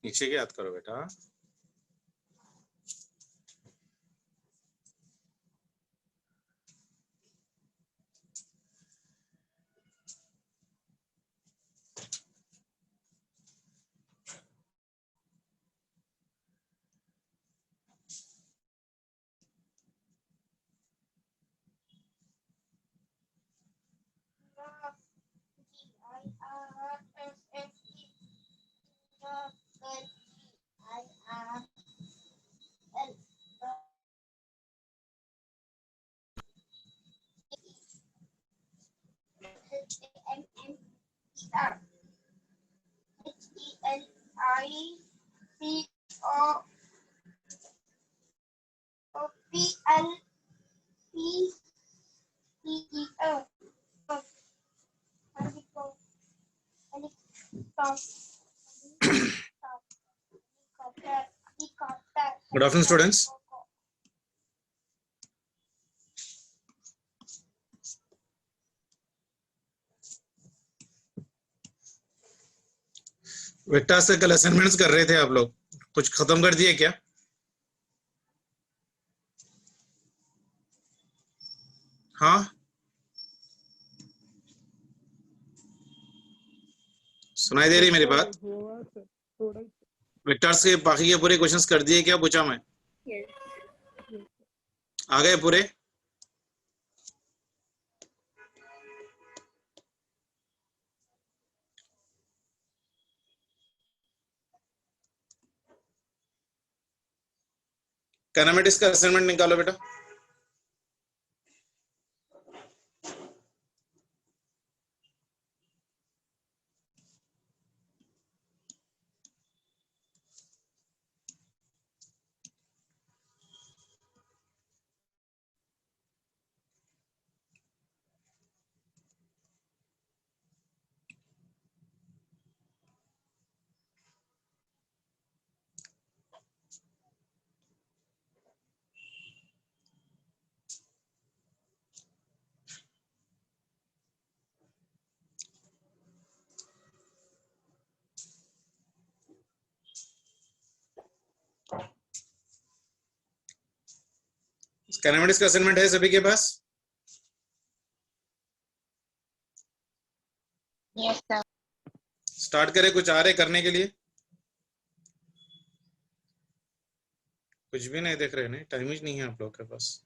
नीचे के याद करो बेटा। Good afternoon, students. वेक्टर से कल असाइनमेंट्स कर रहे थे आप लोग, कुछ खत्म कर दिए क्या? हाँ, सुनाई दे रही मेरी बात? वेक्टर्स के बाकी के पूरे क्वेश्चंस कर दिए क्या? पूछा मैं? आ गए पूरे? काइनेमेटिक्स का असाइनमेंट निकालो बेटा। काइनेमेटिक्स का असाइनमेंट है सभी के पास? Yes sir. स्टार्ट करें, कुछ आ रहे करने के लिए? कुछ भी नहीं देख रहे? नहीं, टाइम ही नहीं है आप लोग के पास।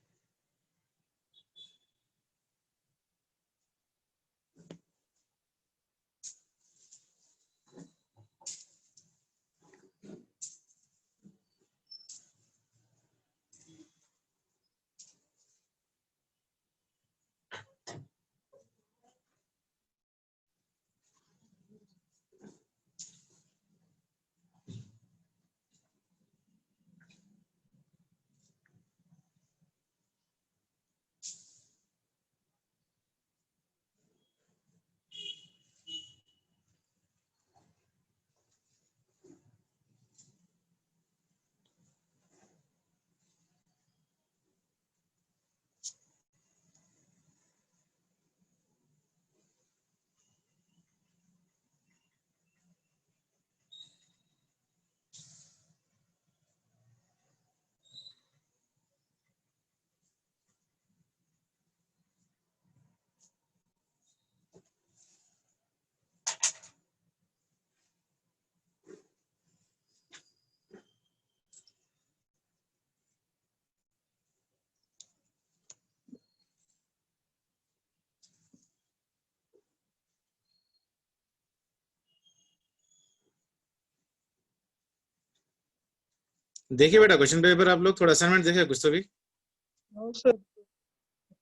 देखिए बेटा क्वेश्चन पेपर आप लोग, थोड़ा असाइनमेंट देखे कुछ तो भी?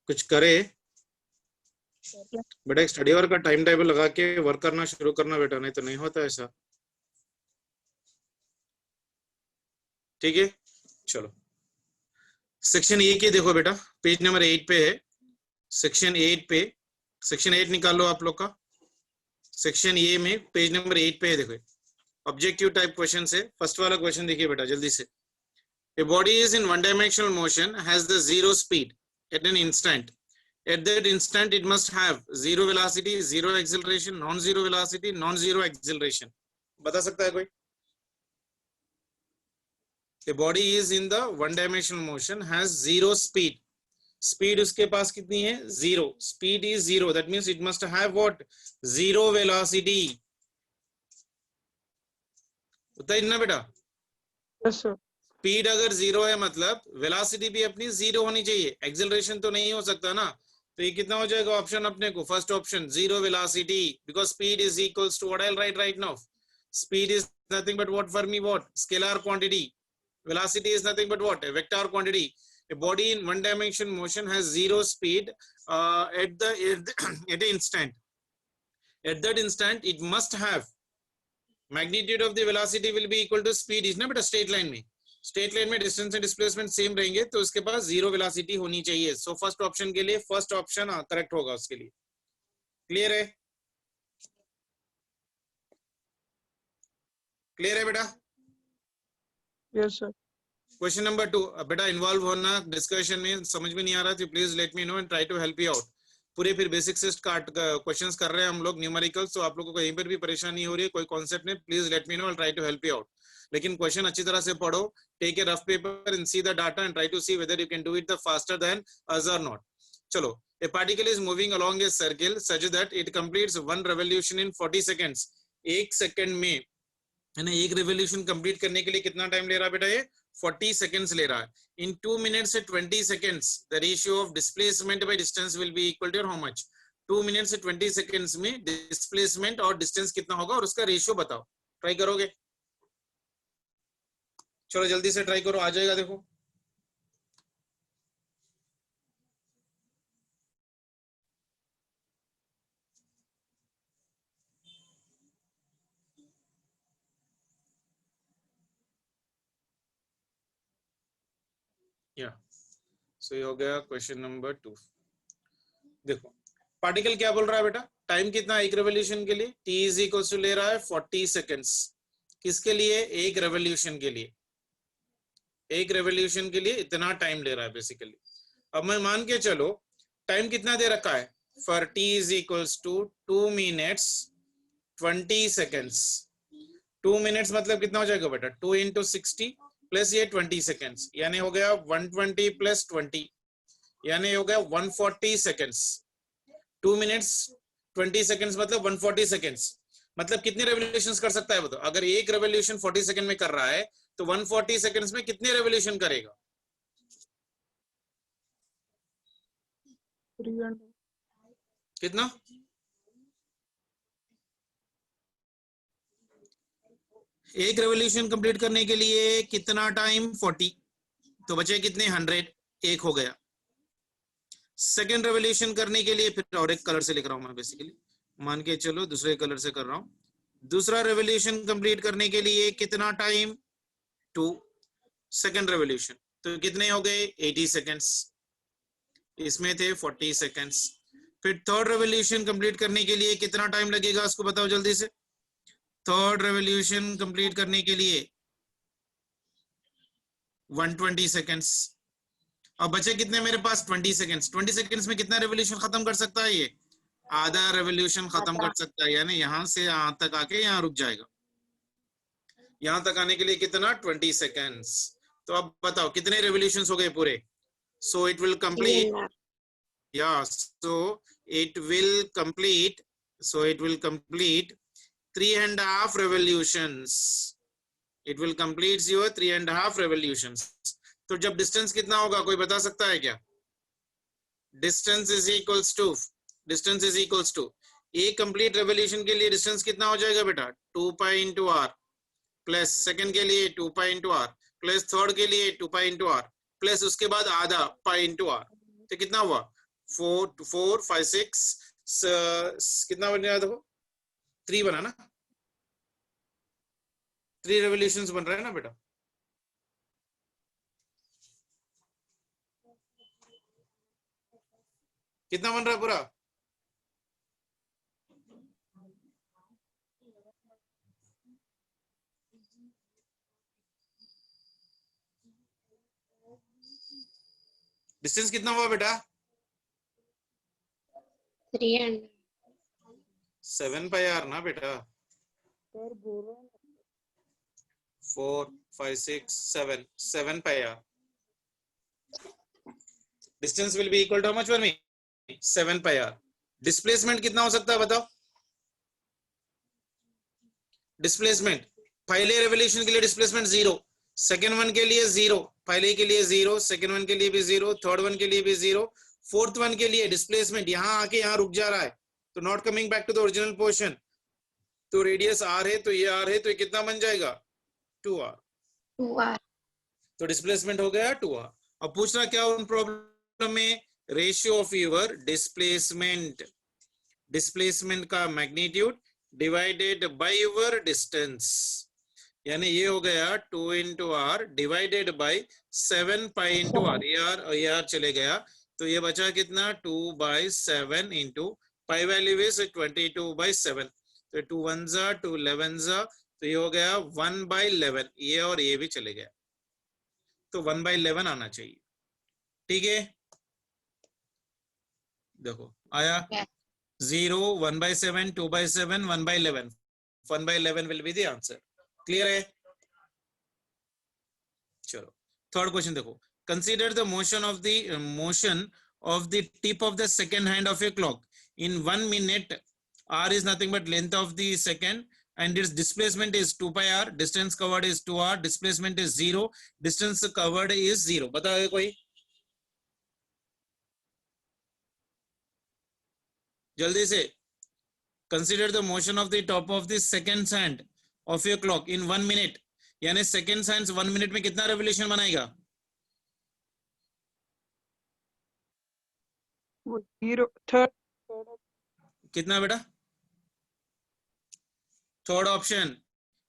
कुछ करे बेटा। एक स्टडी आवर का टाइम टेबल लगा के वर्क करना शुरू करना बेटा, नहीं तो नहीं होता ऐसा। ठीक है, चलो सेक्शन ए के देखो बेटा, पेज नंबर 8 पे है। सेक्शन 8 पे, सेक्शन 8 निकाल लो आप लोग का। सेक्शन ए में पेज नंबर 8 पे है, देखो ऑब्जेक्टिव टाइप क्वेश्चन है। फर्स्ट वाला क्वेश्चन देखिए बेटा जल्दी से। A body is in one-dimensional motion, has the zero speed at an instant. At that instant, it must have zero velocity, zero acceleration, non-zero velocity, non-zero acceleration. बता सकता है कोई? A body is in the one dimensional motion, has zero speed. Speed उसके पास कितनी है? Zero. Speed is zero. That means it must have what? Zero velocity. होता है ना बेटा? Yes, sir. स्पीड अगर जीरो है मतलब वेलोसिटी भी अपनी जीरो होनी चाहिए, एक्सेलरेशन तो नहीं हो सकता ना। तो ये कितना हो जाएगा ऑप्शन अपने को? First option, zero velocity, because speed is equals to what I write right now? Speed is nothing but what for me? What? Scalar quantity. Velocity is nothing but what? A vector quantity. A body in one dimension motion has zero speed at the instant. At that instant, it must have magnitude of the velocity will be equal to speed is ना बेटा straight line में. Straight line में distance and displacement same रहेंगे तो उसके पास zero velocity होनी चाहिए. So first option के लिए फर्स्ट ऑप्शन करेक्ट होगा उसके लिए. क्लियर है? क्लियर है बेटा? Yes, sir. Question number 2. बेटा इन्वॉल्व होना डिस्कशन में, समझ में नहीं आ रहा तो please let me know and try to help you out. पूरे फिर बेसिक से क्वेश्चंस कर रहे हैं हम लोग न्यूमेरिकल्स, तो आप लोगों को कहीं पर भी परेशानी हो रही है, कोई कॉन्सेप्ट नहीं, please let me know and try to help you out. लेकिन क्वेश्चन अच्छी तरह से पढ़ो, take a rough paper and see the data and try to see whether you can do it the faster than us और not. चलो. A particle is moving along a circle such that it completes one revolution in 40 seconds. एक second में है ना, एक revolution complete करने के लिए कितना टाइम ले रहा है बेटा? ये 40 सेकंड्स ले रहा है. इन 2 मिनट्स से 20 seconds the ratio of displacement by distance will be equal to how much? 2 minute से 20 सेकंड्स में डिस्प्लेसमेंट और डिस्टेंस कितना होगा और उसका रेशियो बताओ. ट्राई करोगे? चलो जल्दी से ट्राई करो, आ जाएगा देखो. या सो ये हो गया क्वेश्चन नंबर 2. देखो पार्टिकल क्या बोल रहा है बेटा? टाइम कितना एक रेवोल्यूशन के लिए? t इज इक्वल टू ले रहा है 40 सेकंड्स. किसके लिए? एक रेवोल्यूशन के लिए. एक रेवोल्यूशन के लिए इतना टाइम ले रहा है बेसिकली. अब मैं मान के चलो टाइम कितना दे रखा है? For t is equal to 2 minutes 20 seconds. 2 minutes मतलब कितना हो जाएगा बेटा? 2 इंटू 60 प्लस ये 20 सेकंड्स, यानी हो गया 120 प्लस 20, यानी हो गया 140 सेकंड्स. 2 मिनट्स 20 सेकंड्स मतलब 140 सेकंड्स. मतलब कितने रेवोल्यूशंस कर सकता है बताओ? अगर एक रेवोल्यूशन 40 सेकंड में कर रहा है तो 140 सेकंड्स में कितने रेवोल्यूशन करेगा? 300. कितना? एक रेवोल्यूशन कंप्लीट करने के लिए कितना टाइम? 40. तो बचे कितने? 100. एक हो गया. सेकेंड रेवोल्यूशन करने के लिए फिर और एक कलर से लिख रहा हूं मैं बेसिकली, मान के चलो दूसरे कलर से कर रहा हूं. दूसरा रेवोल्यूशन कंप्लीट करने के लिए कितना टाइम? 2. सेकेंड रेवोल्यूशन तो कितने हो गए? 80 सेकेंड्स. इसमें थे 40 सेकेंड्स. फिर थर्ड रेवोल्यूशन कंप्लीट करने के लिए कितना टाइम लगेगा उसको बताओ जल्दी से. थर्ड रेवोल्यूशन कंप्लीट करने के लिए 120 सेकेंड्स. अब बचे कितने मेरे पास? 20 सेकेंड्स. 20 सेकेंड्स में कितना रेवोल्यूशन खत्म कर सकता है? ये आधा रेवोल्यूशन खत्म कर सकता है, यानी यहां से यहां तक आके यहां रुक जाएगा. यहां तक आने के लिए कितना? 20 सेकेंड्स. तो अब बताओ कितने रेवोल्यूशंस हो गए पूरे? सो इट विल कंप्लीट, या सो it will complete, so it will complete 3.5 revolutions. It will complete your 3.5 revolutions. तो जब डिस्टेंस कितना होगा कोई बता सकता है क्या? डिस्टेंस इज इक्वल्स टू एक कंप्लीट रेवोल्यूशन के लिए डिस्टेंस कितना हो जाएगा बेटा? 2 pi into r plus second के लिए 2 pi into r plus third के लिए 2 पाई इंटू आर प्लस उसके बाद आधा पाई इंटू आर. तो कितना हुआ? 4 5 6 कितना बन रहा है देखो? 3 बना ना? 3 रेवोल्यूशंस बन रहा है ना बेटा? कितना बन रहा है पूरा? डिस्टेंस कितना हुआ बेटा? 300. 7 पाई आर ना बेटा? 4 5 6 7 7 pi r. Distance will be equal to how much for me? 7 pi r. Displacement कितना हो सकता है बताओ? Displacement पहले रेवोल्यूशन के लिए डिस्प्लेसमेंट 0, सेकेंड वन के लिए 0, पहले के लिए 0, सेकेंड वन के लिए भी 0, थर्ड वन के लिए भी 0, फोर्थ वन के लिए डिस्प्लेसमेंट यहाँ आके यहाँ रुक जा रहा है, तो not coming back to the original portion. तो रेडियस r है, तो ये r है, तो ये कितना बन जाएगा? 2r. 2r. तो डिस्प्लेसमेंट हो गया 2r. अब पूछना क्या उन प्रॉब्लम में? रेशियो ऑफ यूर डिस्प्लेसमेंट का magnitude divided by your distance, यानी ये हो गया 2 into r divided by 7 pi into r. ये r चले गया, तो ये बचा कितना? 2/7 into pi वैल्यू इज 22/7, तो 2 1s 2 11s, तो ये हो गया 1/11. ये और ये भी चले गया, तो 1/11 आना चाहिए. ठीक है, देखो आया 0 1/7 2/7 1/11. 1/11 will be the answer. Clear है? चलो थर्ड क्वेश्चन देखो. Consider the motion of the tip of the second hand of a clock in 1 minute. r is nothing but length of the second and its displacement is 2 pi r. Distance covered is 2r. Displacement is 0. Distance covered is 0. बताओ कोई जल्दी से. Consider the motion of the top of the second hand of your clock in 1 minute. यानी second hand 1 minute में कितना revolution बनाएगा? 0 third. कितना बेटा? थर्ड ऑप्शन,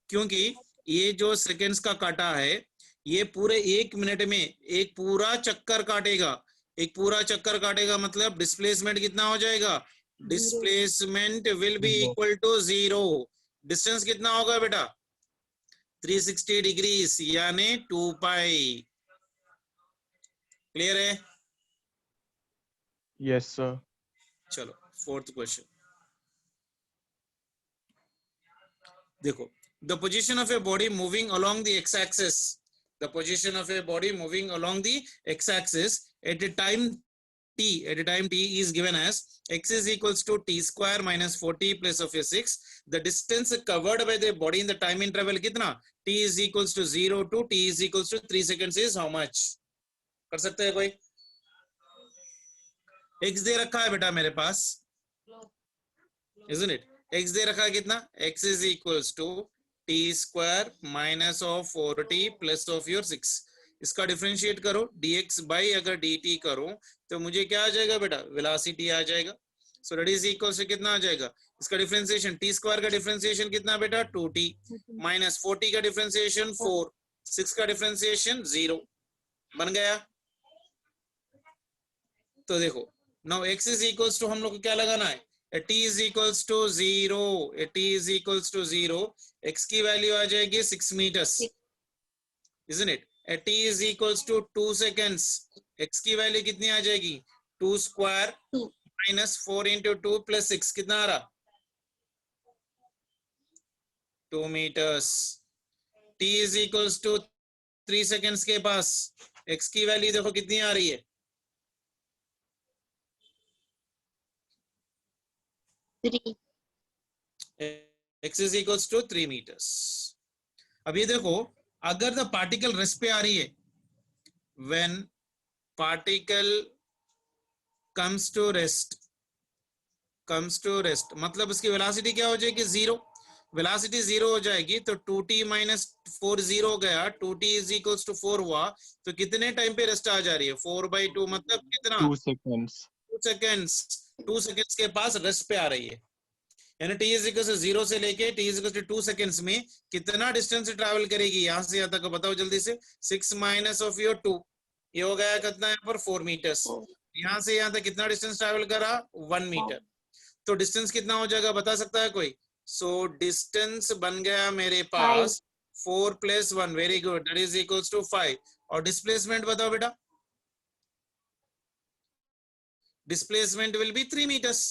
क्योंकि ये जो सेकेंड्स का काटा है ये पूरे 1 मिनट में एक पूरा चक्कर काटेगा. एक पूरा चक्कर काटेगा मतलब डिस्प्लेसमेंट कितना हो जाएगा? Displacement will be equal to 0. Distance कितना होगा बेटा? 360 डिग्रीज यानी 2 पाई. क्लियर है? Yes sir. चलो फोर्थ क्वेश्चन देखो. The position of a body moving along the x axis, the position of a body moving along the x axis at a time t is given as x is equals to t square minus 4t plus of a 6. The distance covered by the body in the time interval कितना? t is equals to 0 to t is equals to 3 seconds is how much? कर सकते हैं कोई? x दे रखा है बेटा मेरे पास, isn't it? x दे रखा है कितना? x is equals to t square minus of 4t plus of your 6. इसका डिफरेंशिएट करो, dx बाई अगर dt करो तो मुझे क्या आ जाएगा बेटा? वेलोसिटी आ जाएगा. सो दैट इज इक्वल से कितना आ जाएगा? इसका डिफरेंशिएशन t स्क्वायर का डिफरेंशिएशन कितना बेटा? 2t माइनस 4t का डिफरेंशिएशन 4, 6 का डिफरेंशिएशन 0 बन गया. तो देखो now x is equals to हम लोग को क्या लगाना है? t is equals to 0, t is equals to 0, x की वैल्यू आ जाएगी 6 meters, isn't it? t is equals to 2 seconds, x की वैल्यू कितनी आ जाएगी? 2 स्क्वायर माइनस 4 into 2 plus 6 कितना आ रहा? 2 meters. t is equals to 3 seconds के पास x की वैल्यू देखो कितनी आ रही है? 3. x is equals to 3 meters. अब ये देखो अगर द पार्टिकल रेस्ट पे आ रही है, when particle comes to rest मतलब उसकी वेलोसिटी क्या हो जाएगी? 0. वेलोसिटी 0 हो जाएगी तो 2t माइनस 4 0 हो गया, 2t इज इक्वल्स टू 4 हुआ, तो कितने टाइम पे रेस्ट आ जा रही है? 4/2 मतलब कितना? 2 seconds. 2 सेकेंड्स के पास रेस्ट पे आ रही है. यानी t इज इक्वल टू 0 से लेके t is equal to 2 seconds में कितना डिस्टेंस ट्रैवल करेगी यहां से यहां तक? बताओ जल्दी से. 6 माइनस ऑफ योर 2, ये हो गया कितना यहाँ पर? 4 meters. यहां से यहां तक कितना डिस्टेंस ट्रैवल करा? 1 meter. तो डिस्टेंस कितना हो जाएगा बता सकता है कोई? सो डिस्टेंस बन गया मेरे पास 4 + 1, very good, that is equals to 5. और डिस्प्लेसमेंट बताओ बेटा? Displacement will be 3 meters.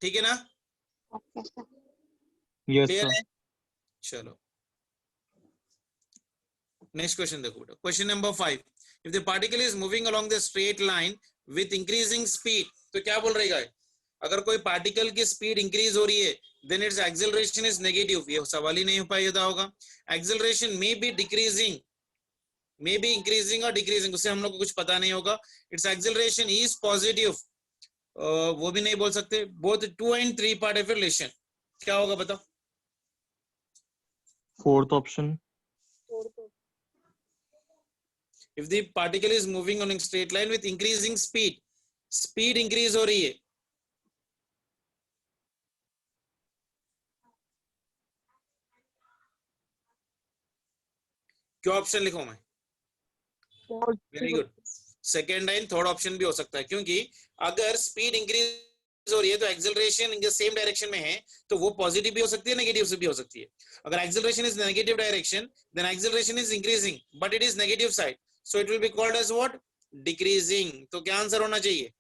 ठीक है ना? Okay, sir. Yes, clear sir. है? चलो नेक्स्ट क्वेश्चन देखो बेटा, question number 5, if the particle is moving along the straight line with increasing speed, तो क्या बोल रही है, अगर कोई पार्टिकल की स्पीड इंक्रीज हो रही है then its acceleration is negative, ये सवाल ही नहीं हो पाएगा होगा। Acceleration may be decreasing, may be increasing और डिक्रीजिंग, उससे हम लोग को कुछ पता नहीं होगा। इट्स एक्सेलरेशन इज पॉजिटिव, वो भी नहीं बोल सकते। Both 2 and 3 part of relation, क्या होगा बताओ? Fourth option. If the particle is moving on a straight line with increasing speed, speed increase हो रही है, क्या ऑप्शन लिखूं मैं? Fourth. Very good, second and third option भी हो सकता है, क्योंकि अगर स्पीड इंक्रीज हो रही है तो acceleration in the same direction में है, तो वो पॉजिटिव भी हो सकती है, नेगेटिव से भी हो सकती है। अगर acceleration is negative direction then acceleration is increasing but it is negative side, so it will be called as what? Decreasing. तो क्या आंसर होना चाहिए?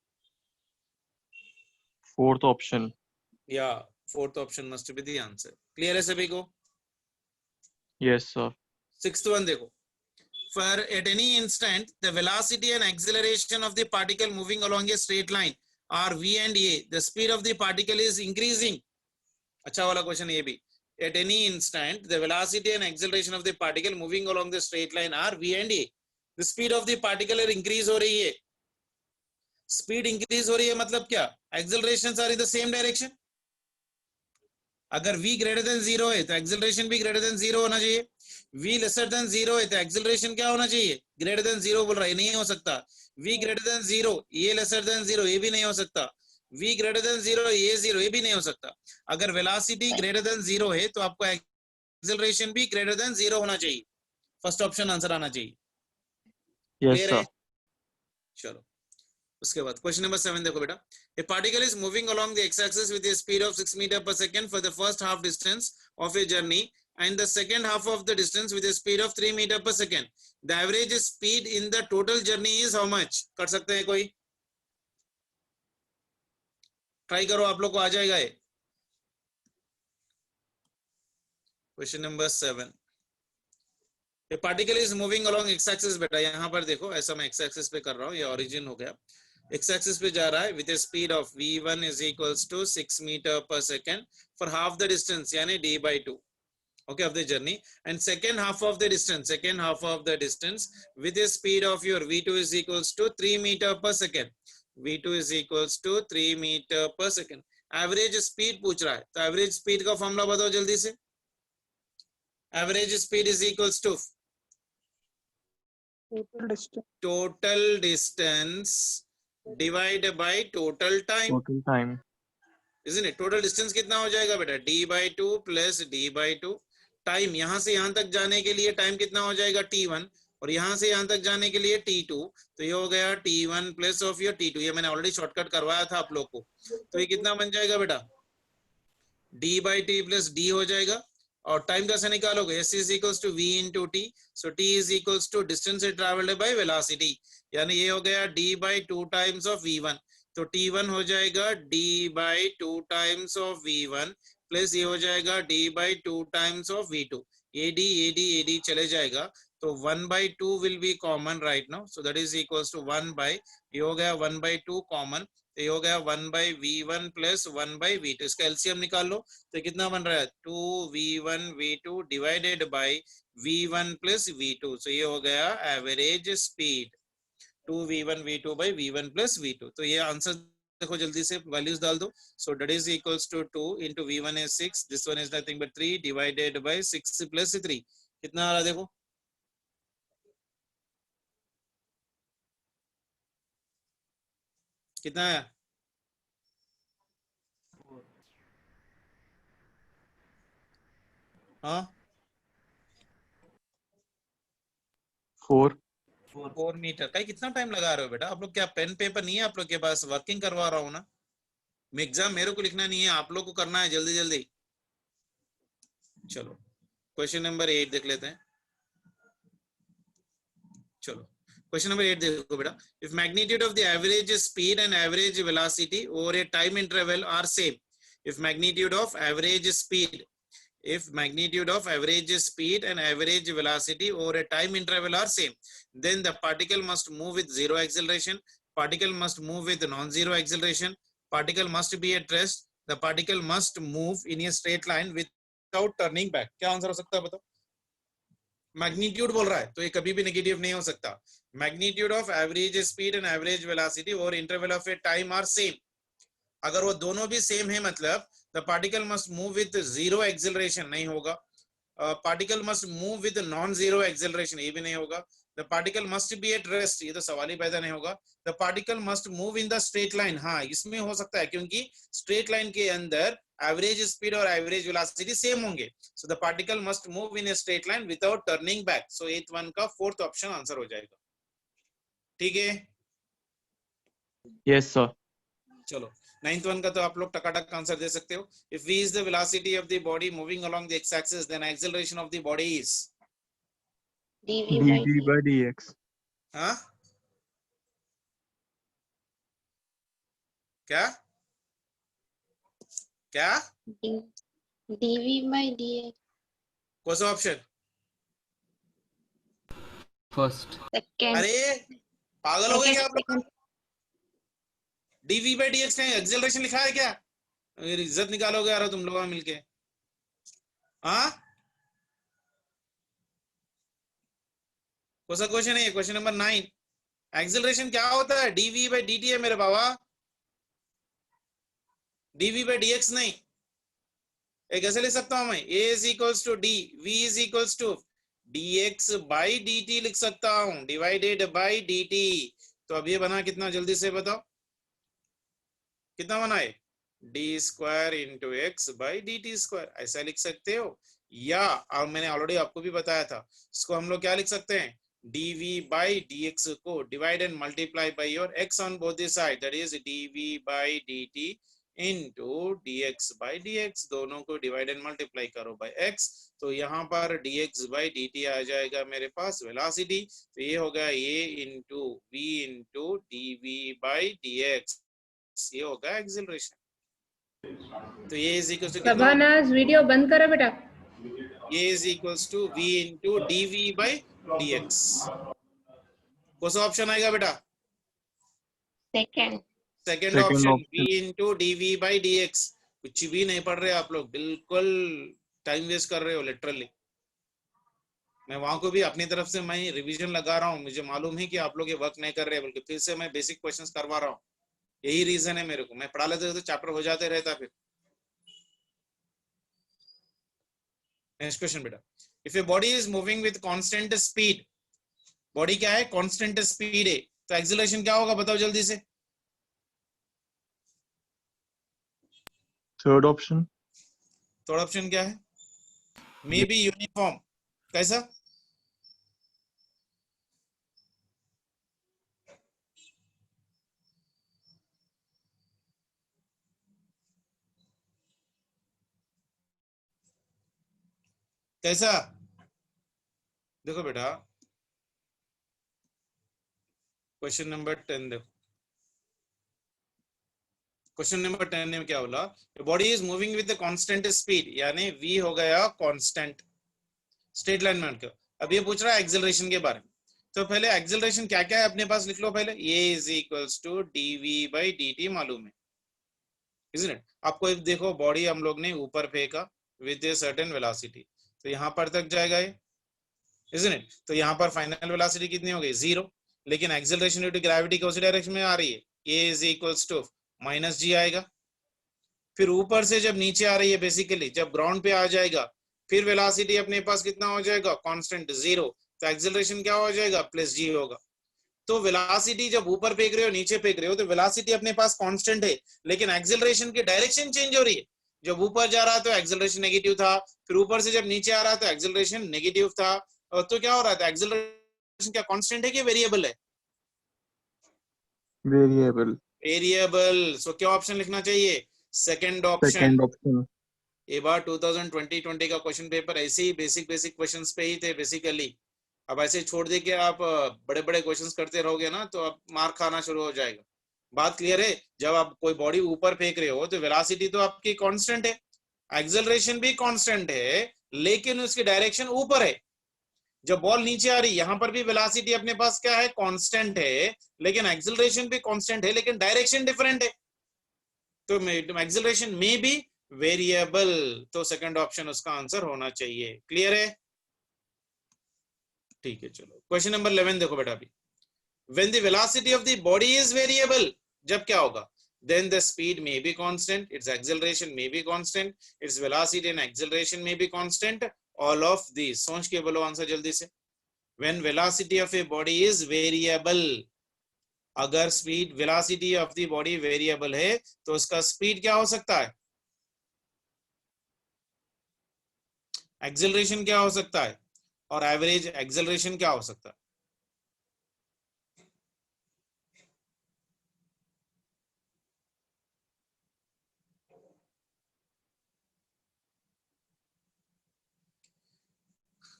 Fourth option. या fourth option must be the answer. Clear है सभी को? Yes, sir. Sixth one देखो, for at any instant the velocity and acceleration of the particle moving along a straight line are v and a, the speed of the particle is increasing। अच्छा वाला question ये भी, at any instant the velocity and acceleration of the particle moving along the straight line are v and a, the speed of the particle increase हो रही है। Speed increase हो रही है मतलब क्या? Acceleration are in the same direction. अगर v greater than 0 है तो एक्सेलरेशन भी ग्रेटर देन 0 होना चाहिए। v लेसर देन 0 है तो एक्सेलरेशन क्या होना चाहिए? ग्रेटर देन 0 बोल रहा है, नहीं हो सकता। v ग्रेटर देन 0 ये लेसर देन 0 ये भी नहीं हो सकता। v ग्रेटर देन 0 ये 0 ये भी नहीं हो सकता। अगर वेलोसिटी ग्रेटर देन 0 है तो आपको एक्सेलरेशन भी ग्रेटर देन 0 होना चाहिए। फर्स्ट ऑप्शन आंसर आना चाहिए। Yes, clear sir. है? चलो उसके बाद क्वेश्चन नंबर 7 देखो बेटा, a particle is moving along the x-axis with a speed of 6 meter per second for the first half distance of a journey and the second half of the distance with a speed of 3 meter per second. The average speed in the total journey is how much? कर सकते हैं कोई? Try करो, आप लोग को आ जाएगा ये। Question number 7, a particle is moving along x-axis, बेटा यहाँ पर देखो, ऐसा मैं x-axis पे कर रहा हूँ, ये origin हो गया, x-axis पे जा रहा है with a speed of v1 is equals to 6 meter per second for half the distance, यानी d by 2, okay, of the journey, and second half of the distance with a speed of your v2 is equals to 3 meter per second, v2 is equals to 3 meter per second। Average speed पूछ रहा है, तो average speed का formula बताओ जल्दी से। Average speed is equals to Total distance. total distance divided by total time, Total time. isn't it? total distance कितना हो जाएगा बेटा? d by 2 plus d by 2। Time यहां से यहां तक जाने के लिए टाइम कितना हो जाएगा? t1, और यहां से यहां तक जाने के लिए t2, तो ये हो गया t1 plus of your t2। ये मैंने ऑलरेडी शॉर्टकट करवाया था आप लोग को, तो ये कितना बन जाएगा बेटा? d by t plus d हो जाएगा, और टाइम कैसे निकालोगे? s is equals to v into t, so t is equals to distance traveled by velocity, यानी ये हो गया d by 2 times of v1, तो t1 हो जाएगा d by 2 times of v1 plus ये हो जाएगा d by 2 times of v2, ad चले जाएगा, तो 1 by 2 will be common right now, so that is equals to 1 by, ये हो गया 1 by 2 कॉमन, तो ये हो गया 1 by v1 plus 1 by v2, इसका एलसीएम निकाल लो, तो कितना बन रहा है? 2v1 v2 divided by v1 plus v2, सो ये हो गया average speed 2v1 v2 by v1 plus v2। तो ये आंसर देखो जल्दी से वैल्यूज डाल दो, so that is equals to 2 into v1 is 6, this one is nothing but 3 divided by 6 plus 3, कितना आ रहा देखो? कितना आया? हाँ 4 मीटर का। कितना टाइम लगा रहे हो बेटा आप लोग? क्या पेन पेपर नहीं है आप लोग के पास? वर्किंग करवा रहा हूँ ना मैं, एग्जाम मेरे को लिखना नहीं है, आप लोग को करना है जल्दी जल्दी। चलो क्वेश्चन नंबर 8 देख लेते हैं। चलो क्वेश्चन नंबर 8 देखो बेटा, if magnitude of the average speed and average velocity over a time interval are same, if magnitude of average speed if magnitude of average speed and average velocity over a time interval are same, then the particle must move with zero acceleration, particle must move with non-zero acceleration, particle must be at rest, the particle must move in a straight line without turning back. क्या answer हो सकता है बताओ? Magnitude बोल रहा है तो ये कभी भी नेगेटिव नहीं हो सकता. Magnitude of average speed and average velocity और interval of a time are same. अगर वो दोनों भी सेम है मतलब the particle must move with zero acceleration, नहीं होगा. Particle must move with non zero acceleration, ये भी नहीं होगा. The particle must be at rest, ये तो सवाल ही पैदा नहीं होगा. The particle must move in the straight line, हाँ इसमें हो सकता है क्योंकि स्ट्रेट लाइन के अंदर एवरेज स्पीड और एवरेज वेलोसिटी सेम होंगे. So the particle must move in A straight line without turning back. So 8th one का 4th ऑप्शन आंसर हो जाएगा. ठीक है, Yes, sir. चलो 9th वन का तो आप लोग टकाटक आंसर दे सकते हो. If v is the velocity of the body moving along the x axis then acceleration of the body is dv by dv by dx. हाँ क्या क्या dv by dx. कौन सा ऑप्शन? First. Second. अरे पागल हो गए क्या आप लोग? Second. dv by dx का एक्सेलरेशन लिखा है क्या? मेरी इज्जत निकालोगे यार तुम लोग मिलके. हाँ कौन सा क्वेश्चन है? Question number 9. एक्सेलरेशन क्या होता है? dv by dt है मेरे बाबा, dv by dx नहीं. एक ऐसे लिख सकता हूं मैं, a is equals to d, v is equals to dx by dt लिख सकता हूं, डिवाइडेड by dt. तो अब ये बना कितना, जल्दी से बताओ कितना बना है? d square into x by D T square, ऐसा लिख सकते हो. या अब मैंने ऑलरेडी आपको भी बताया था, इसको हम लोग क्या लिख सकते हैं? dv by dx को divide and multiply by your x on both the side, that is dv by dt into dx by dx. दोनों को डिवाइड एंड मल्टीप्लाई करो बाय x, तो यहाँ पर dx by dt आ जाएगा मेरे पास वेलोसिटी. तो ये होगा a into v into dv by dx, ये होगा एक्सेलरेशन. तो ये इज इक्वल्स टू शबानाज वीडियो बंद करो बेटा. ये is equals to v into dv by dx. कौन सा ऑप्शन आएगा बेटा? Second. Second Second option, option. v into dv by dx. कुछ भी नहीं पढ़ रहे आप लोग, बिल्कुल टाइम वेस्ट कर रहे हो लिटरली. मैं वहां को भी अपनी तरफ से मैं रिवीजन लगा रहा हूँ, मुझे मालूम है कि आप लोग ये वर्क नहीं कर रहे, बल्कि फिर से मैं बेसिक क्वेश्चंस करवा रहा हूँ. यही रीजन है मेरे को, मैं पढ़ा लेते तो चैप्टर हो जाते रहता. फिर नेक्स्ट क्वेश्चन बेटा. If A body is moving with constant speed, body क्या है? कांस्टेंट स्पीड है, तो एक्सेलरेशन क्या होगा बताओ जल्दी से. Third option. थर्ड ऑप्शन क्या है? May be uniform. कैसा? कैसा? देखो बेटा क्वेश्चन नंबर 10 देखो. क्वेश्चन नंबर 10 में क्या बोला? Body is moving with constant speed, यानी v हो गया कांस्टेंट स्ट्रेट लाइन में. अब ये पूछ रहा है एक्सेलरेशन के बारे में. तो पहले एक्सेलरेशन क्या क्या है अपने पास लिख लो पहले. a is equals to dv by dt मालूम है, isn't it? आपको एक देखो, बॉडी हम लोग ने ऊपर फेंका विद ए सर्टेन वेलोसिटी, तो यहाँ पर तक जाएगा ये, isn't it? तो यहाँ पर फाइनल वेलोसिटी कितनी हो गई? 0. लेकिन एक्सेलरेशन ड्यू टू ग्रेविटी कौन सी डायरेक्शन में आ रही है? a is equals to minus g आएगा. फिर ऊपर से जब नीचे आ रही है, बेसिकली जब ग्राउंड पे आ जाएगा, फिर वेलोसिटी अपने पास कितना हो जाएगा? कांस्टेंट 0. तो एक्सेलरेशन क्या हो जाएगा? प्लस जी होगा. तो वेलोसिटी जब ऊपर फेंक रहे हो नीचे फेंक रहे हो, तो वेलोसिटी अपने पास कांस्टेंट है, लेकिन एक्सेलरेशन की डायरेक्शन चेंज हो रही है. जब ऊपर जा रहा तो एक्सेलरेशन नेगेटिव था, फिर ऊपर से जब नीचे आ रहा तो एक्सेलरेशन नेगेटिव था. तो क्या हो रहा था? एक्सेलरेशन क्या कांस्टेंट है कि वेरिएबल है? Variable. वेरिएबल. सो क्या ऑप्शन लिखना चाहिए? Second option. Second option. ये बार 2020 का क्वेश्चन पेपर ऐसे ही बेसिक क्वेश्चंस पे ही थे बेसिकली. अब ऐसे छोड़ दे के आप बड़े बड़े क्वेश्चंस करते रहोगे ना, तो आप मार खाना शुरू हो जाएगा. बात क्लियर है? जब आप कोई बॉडी ऊपर फेंक रहे हो तो वेलोसिटी तो आपकी कांस्टेंट है, एक्सेलरेशन भी कांस्टेंट है लेकिन उसकी डायरेक्शन ऊपर है। जब बॉल नीचे आ रही, यहां पर भी वेलोसिटी अपने पास क्या है, कांस्टेंट है, लेकिन एक्सेलरेशन भी कांस्टेंट है, लेकिन डायरेक्शन डिफरेंट है। तो एक्सेलरेशन में भी वेरिएबल, तो सेकंड ऑप्शन उसका आंसर होना चाहिए। क्लियर है? ठीक है, चलो क्वेश्चन नंबर 11 देखो बेटा। अभी when the velocity of the body is variable, जब क्या होगा, then the speed may be constant, its acceleration may be constant, its velocity and acceleration may be constant, all of these। सोच के बोलो answer जल्दी से। when velocity of a body is variable, अगर speed velocity of the body variable है तो उसका speed क्या हो सकता है, एक्सेलरेशन क्या हो सकता है, और एवरेज एक्सेलरेशन क्या हो सकता है।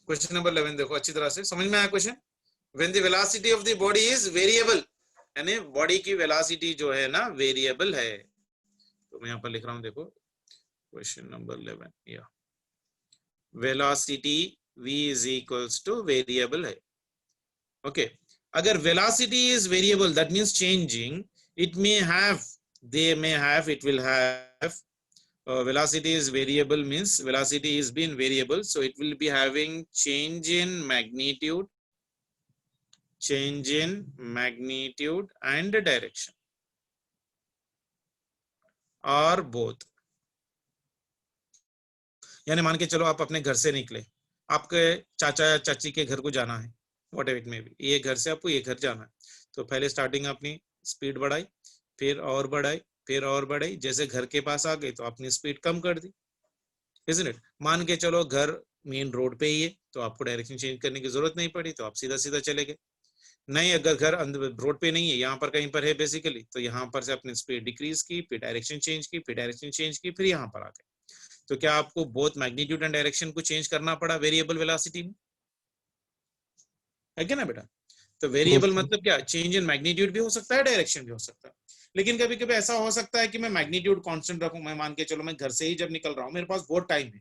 क्वेश्चन नंबर 11 देखो अच्छी तरह से, समझ में आया question. When the velocity of the body is variable, यानी बॉडी की वेलोसिटी जो है ना वेरिएबल है। तो मैं यहाँ पर लिख रहा हूं, देखो क्वेश्चन नंबर 11, या velocity v is equals two variable है। ओके, अगर velocity is variable that means changing, it may have, they may have, it will have, velocity is variable means velocity is been variable, so it will be having change in magnitude and direction, or both। यानी मान के चलो आप अपने घर से निकले, आपके चाचा या चाची के घर को जाना है, what ever it may be, ये घर से आपको ये घर जाना है, तो पहले स्टार्टिंग अपनी स्पीड बढ़ाई, फिर और बढ़ाई, फिर और बढ़ाई, जैसे घर के पास आ गए तो अपनी स्पीड कम कर दी, isn't it? मान के चलो घर मेन रोड पे ही है तो आपको डायरेक्शन चेंज करने की जरूरत नहीं पड़ी, तो आप सीधा सीधा चले गए। नहीं, अगर घर रोड पे नहीं है, यहाँ पर कहीं पर है बेसिकली, तो यहाँ पर से अपनी स्पीड डिक्रीज की, फिर डायरेक्शन चेंज की, फिर डायरेक्शन चेंज की, फिर यहाँ पर आ गए। तो क्या आपको बोथ मैग्नीट्यूड एंड डायरेक्शन को चेंज करना पड़ा वेरिएबल वेलोसिटी में, है क्या ना बेटा? तो वेरिएबल Yes, sir. मतलब क्या, चेंज इन मैग्नीट्यूड भी हो सकता है, डायरेक्शन भी हो सकता है। लेकिन कभी कभी ऐसा हो सकता है कि मैं मैग्नीट्यूड कांस्टेंट रखूं, मैं मान के चलो मैं घर से ही जब निकल रहा हूं, मेरे पास बहुत टाइम है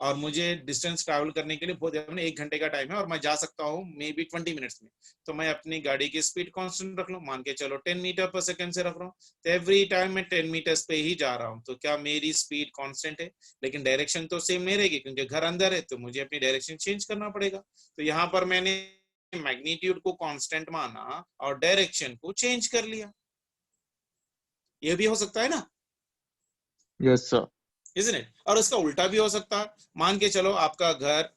और मुझे डिस्टेंस ट्रैवल करने के लिए बहुत 1 घंटे का टाइम है और मैं जा सकता हूँ मे बी 20 मिनट्स में, तो मैं अपनी गाड़ी की स्पीड कांस्टेंट रख लूं, मान के चलो 10 मीटर पर सेकंड से रख रहा हूँ, तो एवरी टाइम मैं 10 मीटर्स पे ही जा रहा हूँ, तो क्या मेरी स्पीड कांस्टेंट है? लेकिन डायरेक्शन तो सेम नहीं रहेगी क्योंकि घर अंदर है, तो मुझे अपनी डायरेक्शन चेंज करना पड़ेगा। तो यहाँ पर मैंने मैग्नीट्यूड को कांस्टेंट माना और डायरेक्शन को चेंज कर लिया। ये भी हो सकता है ना, Yes, sir. isn't it? और उसका उल्टा भी हो सकता है। मान के चलो आपका घर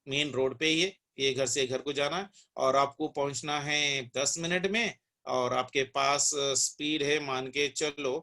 मेन रोड पे ही है, ये घर से घर को जाना है और आपको पहुंचना है 10 मिनट में, और आपके पास स्पीड है मान के चलो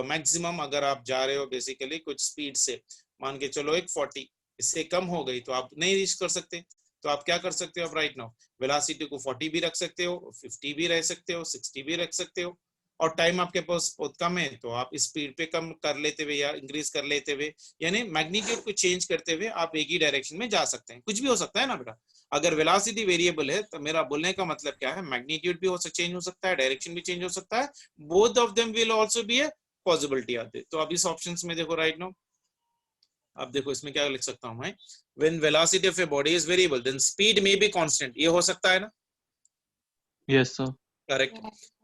मैक्सिमम, अगर आप जा रहे हो बेसिकली कुछ स्पीड से, मान के चलो 40, इससे कम हो गई तो आप नहीं रीच कर सकते। तो आप क्या कर सकते हो, आप राइट नाउ वेलोसिटी को 40 भी रख सकते हो, 50 भी रह सकते हो, 60 भी रख सकते हो, और टाइम आपके पास बहुत कम है तो आप स्पीड पे कम कर लेते हुए या इंक्रीज कर लेते हुए, यानी मैग्नीट्यूड को चेंज करते हुए आप एक ही डायरेक्शन में जा सकते हैं। कुछ भी हो सकता है ना बेटा। अगर वेलोसिटी वेरिएबल है तो मेरा बोलने का मतलब क्या है, मैग्नीट्यूड भी चेंज हो सकता है, डायरेक्शन भी चेंज हो सकता है, both of them will also be a possibility आते। तो अब इस ऑप्शंस में देखो राइट नाउ, अब देखो इसमें क्या लिख सकता हूं मैं, when velocity of a body is variable then speed may be constant, ये हो सकता है ना, Yes, sir. Correct.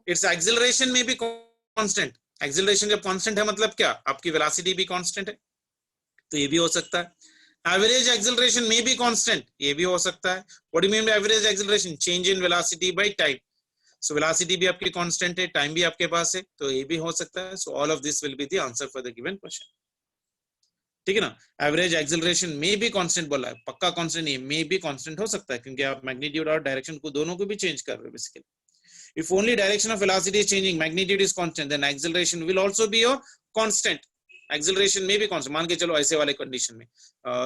Its acceleration में भी कांस्टेंट, एक्सेलरेशन जब कांस्टेंट है मतलब क्या, आपकी वेलोसिटी भी कांस्टेंट है, तो ये भी हो सकता है। एवरेज एक्सेलरेशन में भी कांस्टेंट, ये भी हो सकता है। What do you mean by average acceleration, change in velocity by time, so velocity भी आपकी कांस्टेंट है, टाइम भी आपके पास है, तो ये भी हो सकता है। So all of this will be the answer for the given question, ठीक है ना। एवरेज एक्सेलरेशन में भी कांस्टेंट बोला है, पक्का कांस्टेंट नहीं, में भी कांस्टेंट हो सकता है क्योंकि आप मैग्नीट्यूड और डायरेक्शन को दोनों को भी चेंज कर रहे हो basically. If only direction of velocity is changing, magnitude is constant, then acceleration will also be a constant. Acceleration में भी constant। मान के चलो ऐसे वाले कंडीशन में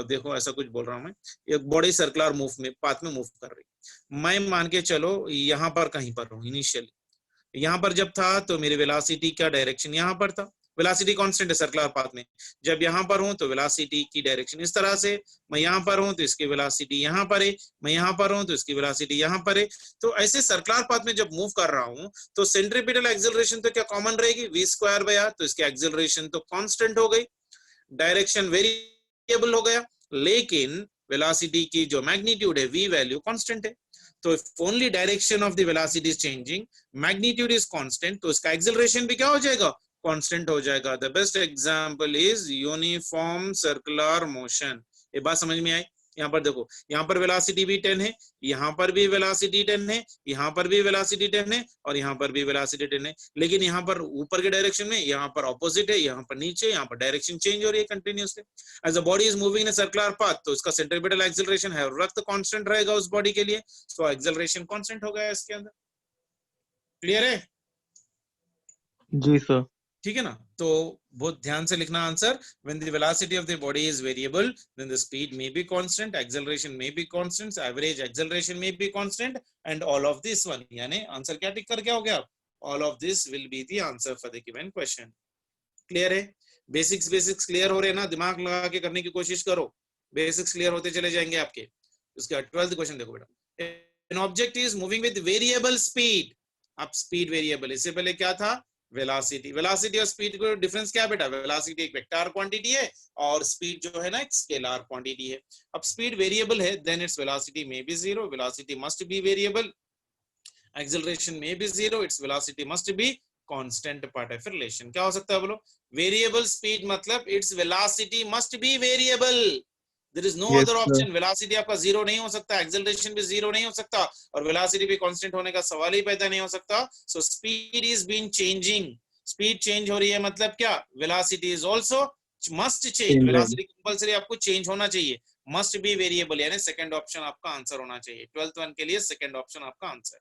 देखो ऐसा कुछ बोल रहा हूं मैं, एक बॉडी सर्कुलर मूव में पाथ में मूव कर रही, मैं मान के चलो यहाँ पर कहीं पर हूँ इनिशियली, यहाँ पर जब था तो मेरी वेलोसिटी का डायरेक्शन यहाँ पर था, वेलोसिटी कांस्टेंट है सर्कुलर पाथ में। जब यहाँ पर हूं तो वेलोसिटी की डायरेक्शन इस तरह से, मैं यहाँ पर हूं तो इसकी वेलोसिटी यहाँ पर है, मैं यहाँ पर हूं तो इसकी वेलोसिटी यहाँ पर है। तो ऐसे सर्कुलर पाथ में जब मूव कर रहा हूं तो सेंट्रीपिटल एक्सेलरेशन तो क्या कॉमन रहेगी, v² बाय r, तो इसकी एक्सेलरेशन तो कांस्टेंट हो गई। डायरेक्शन वेरिएबल हो गया, लेकिन वेलोसिटी की जो मैग्नीट्यूड है v वैल्यू कांस्टेंट है। तो if only direction of the velocity is changing, magnitude is constant, तो इसका एक्सेलरेशन भी क्या हो जाएगा, कांस्टेंट हो जाएगा। The best example is uniform circular motion. ये बात समझ में आई? यहाँ पर देखो, यहाँ पर वेलोसिटी भी 10 है, यहाँ पर भी वेलोसिटी 10 है, यहाँ पर भी वेलोसिटी 10 है, और यहाँ पर भी वेलोसिटी 10 है, लेकिन यहाँ पर ऊपर के डायरेक्शन में, यहाँ पर ऑपोजिट है, यहाँ पर नीचे, यहाँ पर डायरेक्शन चेंज हो रही है continuously. As the body is moving in a circular path, तो इसका सेंट्रीपिटल एक्सेलरेशन है रक्त कांस्टेंट रहेगा उस बॉडी के लिए, सो एक्सेलरेशन कांस्टेंट हो गया इसके अंदर। क्लियर है? जी सर। ठीक है ना? तो बहुत ध्यान से लिखना answer. when the velocity of the body is variable, then the speed may be constant, acceleration may be constant, average acceleration may be constant, and all of this one, यानी आंसर क्या टिक कर क्या हो गया, all of this will be the answer for the given question। Clear है? Basics clear हो रहे हैं ना? दिमाग लगा के करने की कोशिश करो, बेसिक्स क्लियर होते चले जाएंगे आपके। उसका 12th क्वेश्चन देखो बेटा, an object is moving with variable speed, अब स्पीड वेरिएबल, इससे पहले क्या था, वेलोसिटी। वेलोसिटी और स्पीड को डिफरेंस क्या है बेटा, वेलोसिटी एक वेक्टर क्वांटिटी है और स्पीड जो है ना एक स्केलर क्वांटिटी है। अब स्पीड वेरिएबल है, then its velocity may be zero, velocity must be variable, acceleration may be zero, its velocity must be constant. Part of relation क्या हो सकता है बोलो, वेरिएबल स्पीड मतलब its velocity must be variable, there is no Yes other sir. Option. Velocity आपका zero नहीं हो सकता, एक्सेलरेशन भी जीरो नहीं हो सकता, और वेलोसिटी भी कांस्टेंट होने का सवाल ही पैदा नहीं हो सकता। So speed is been changing, speed change हो रही है मतलब क्या, velocity is also must change, Changing. Velocity compulsory आपको चेंज होना चाहिए, मस्ट बी वेरिएबल, यानी सेकंड ऑप्शन आपका आंसर होना चाहिए। 12th वन के लिए सेकंड ऑप्शन आपका आंसर।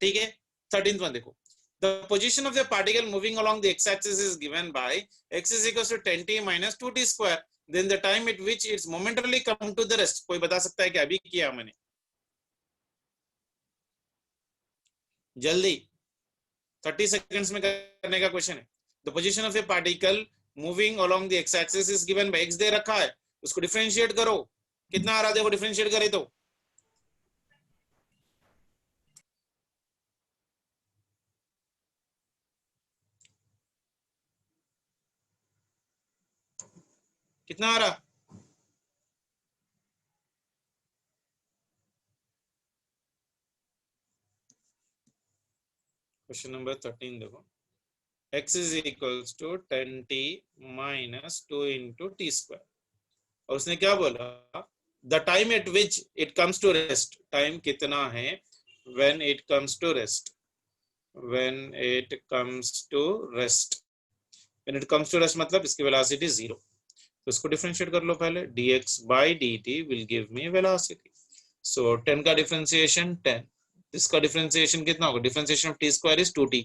ठीक है? 13th वन देखो, the position of the particle moving along the x-axis is given by x is equals to 10t minus 2t square, then the time at which it's momentarily come to the rest। कोई बता सकता है कि अभी किया मैंने, जल्दी 30 seconds में करने का क्वेश्चन है। the position of a particle moving along the x-axis is given by x दे रखा है, उसको डिफरेंशिएट करो, कितना आ रहा देखो, डिफरेंशिएट करे तो कितना आ रहा, क्वेश्चन नंबर 13 देखो, x is equals to 10t minus 2 into t square, और उसने क्या बोला, the time at which it comes to rest, time कितना है when it comes to rest, when it comes to rest, when it comes to rest मतलब इसकी velocity zero, तो इसको डिफरेंशिएट कर लो पहले, dx by dt will give me velocity, so 10 का differentiation 10, इसका डिफरेंशिएशन कितना होगा, differentiation of t square is 2t,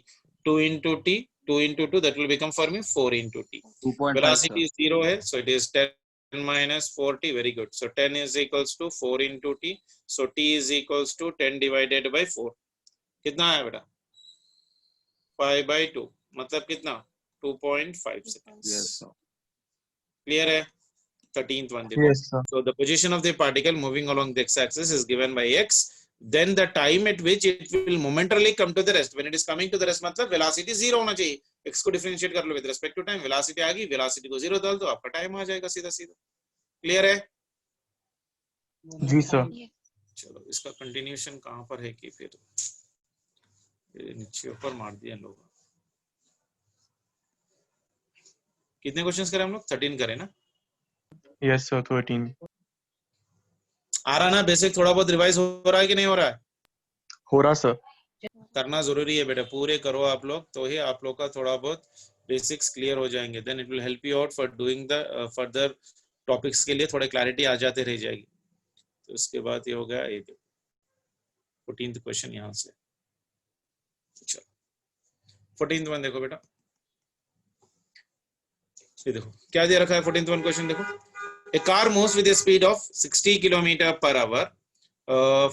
2 into t, 2 into 2, that will become for me 4 into t, 2.5 velocity sir. is 0 है, so it is 10 minus 4t, very good, so 10 is equals to 4 into t, so t is equals to 10 divided by 4, कितना आया बेटा, 5 by 2, मतलब कितना 2.5 seconds। Yes sir. Clear है? 13th one देखो, Yes sir. so the position of the particle moving along the x-axis is given by x, then the time at which it will momentarily come to the rest, when it is coming to the rest मतलब velocity zero होना चाहिए, x को differentiate कर लो with respect to time, velocity आ गई, velocity को zero डाल दो, आपका टाइम आ जाएगा सीधा सीधा। क्लियर है? जी सर। चलो इसका कंटिन्यूशन कहां पर है कि फिर नीचे ऊपर मार दिया लोग। कितने क्वेश्चंस करे हम लोग, 13 करे ना? Yes sir. 13. आ रहा ना बेसिक, थोड़ा बहुत रिवाइज हो रहा है कि नहीं हो रहा है? हो रहा सर। करना जरूरी है बेटा, पूरे करो आप लोग, तो ही आप लोग का थोड़ा बहुत बेसिक्स क्लियर हो जाएंगे, then it will help you out for doing the further topics के लिए, थोड़े क्लैरिटी आ जाते रह जाएगी। तो उसके बाद ये हो गया, ये 14th क्वेश्चन यहाँ से, चलो 14th वन देखो बेटा, ये देखो क्या दे रखा है 14th वन क्वेश्चन देखो, a car moves with a speed of 60 km/h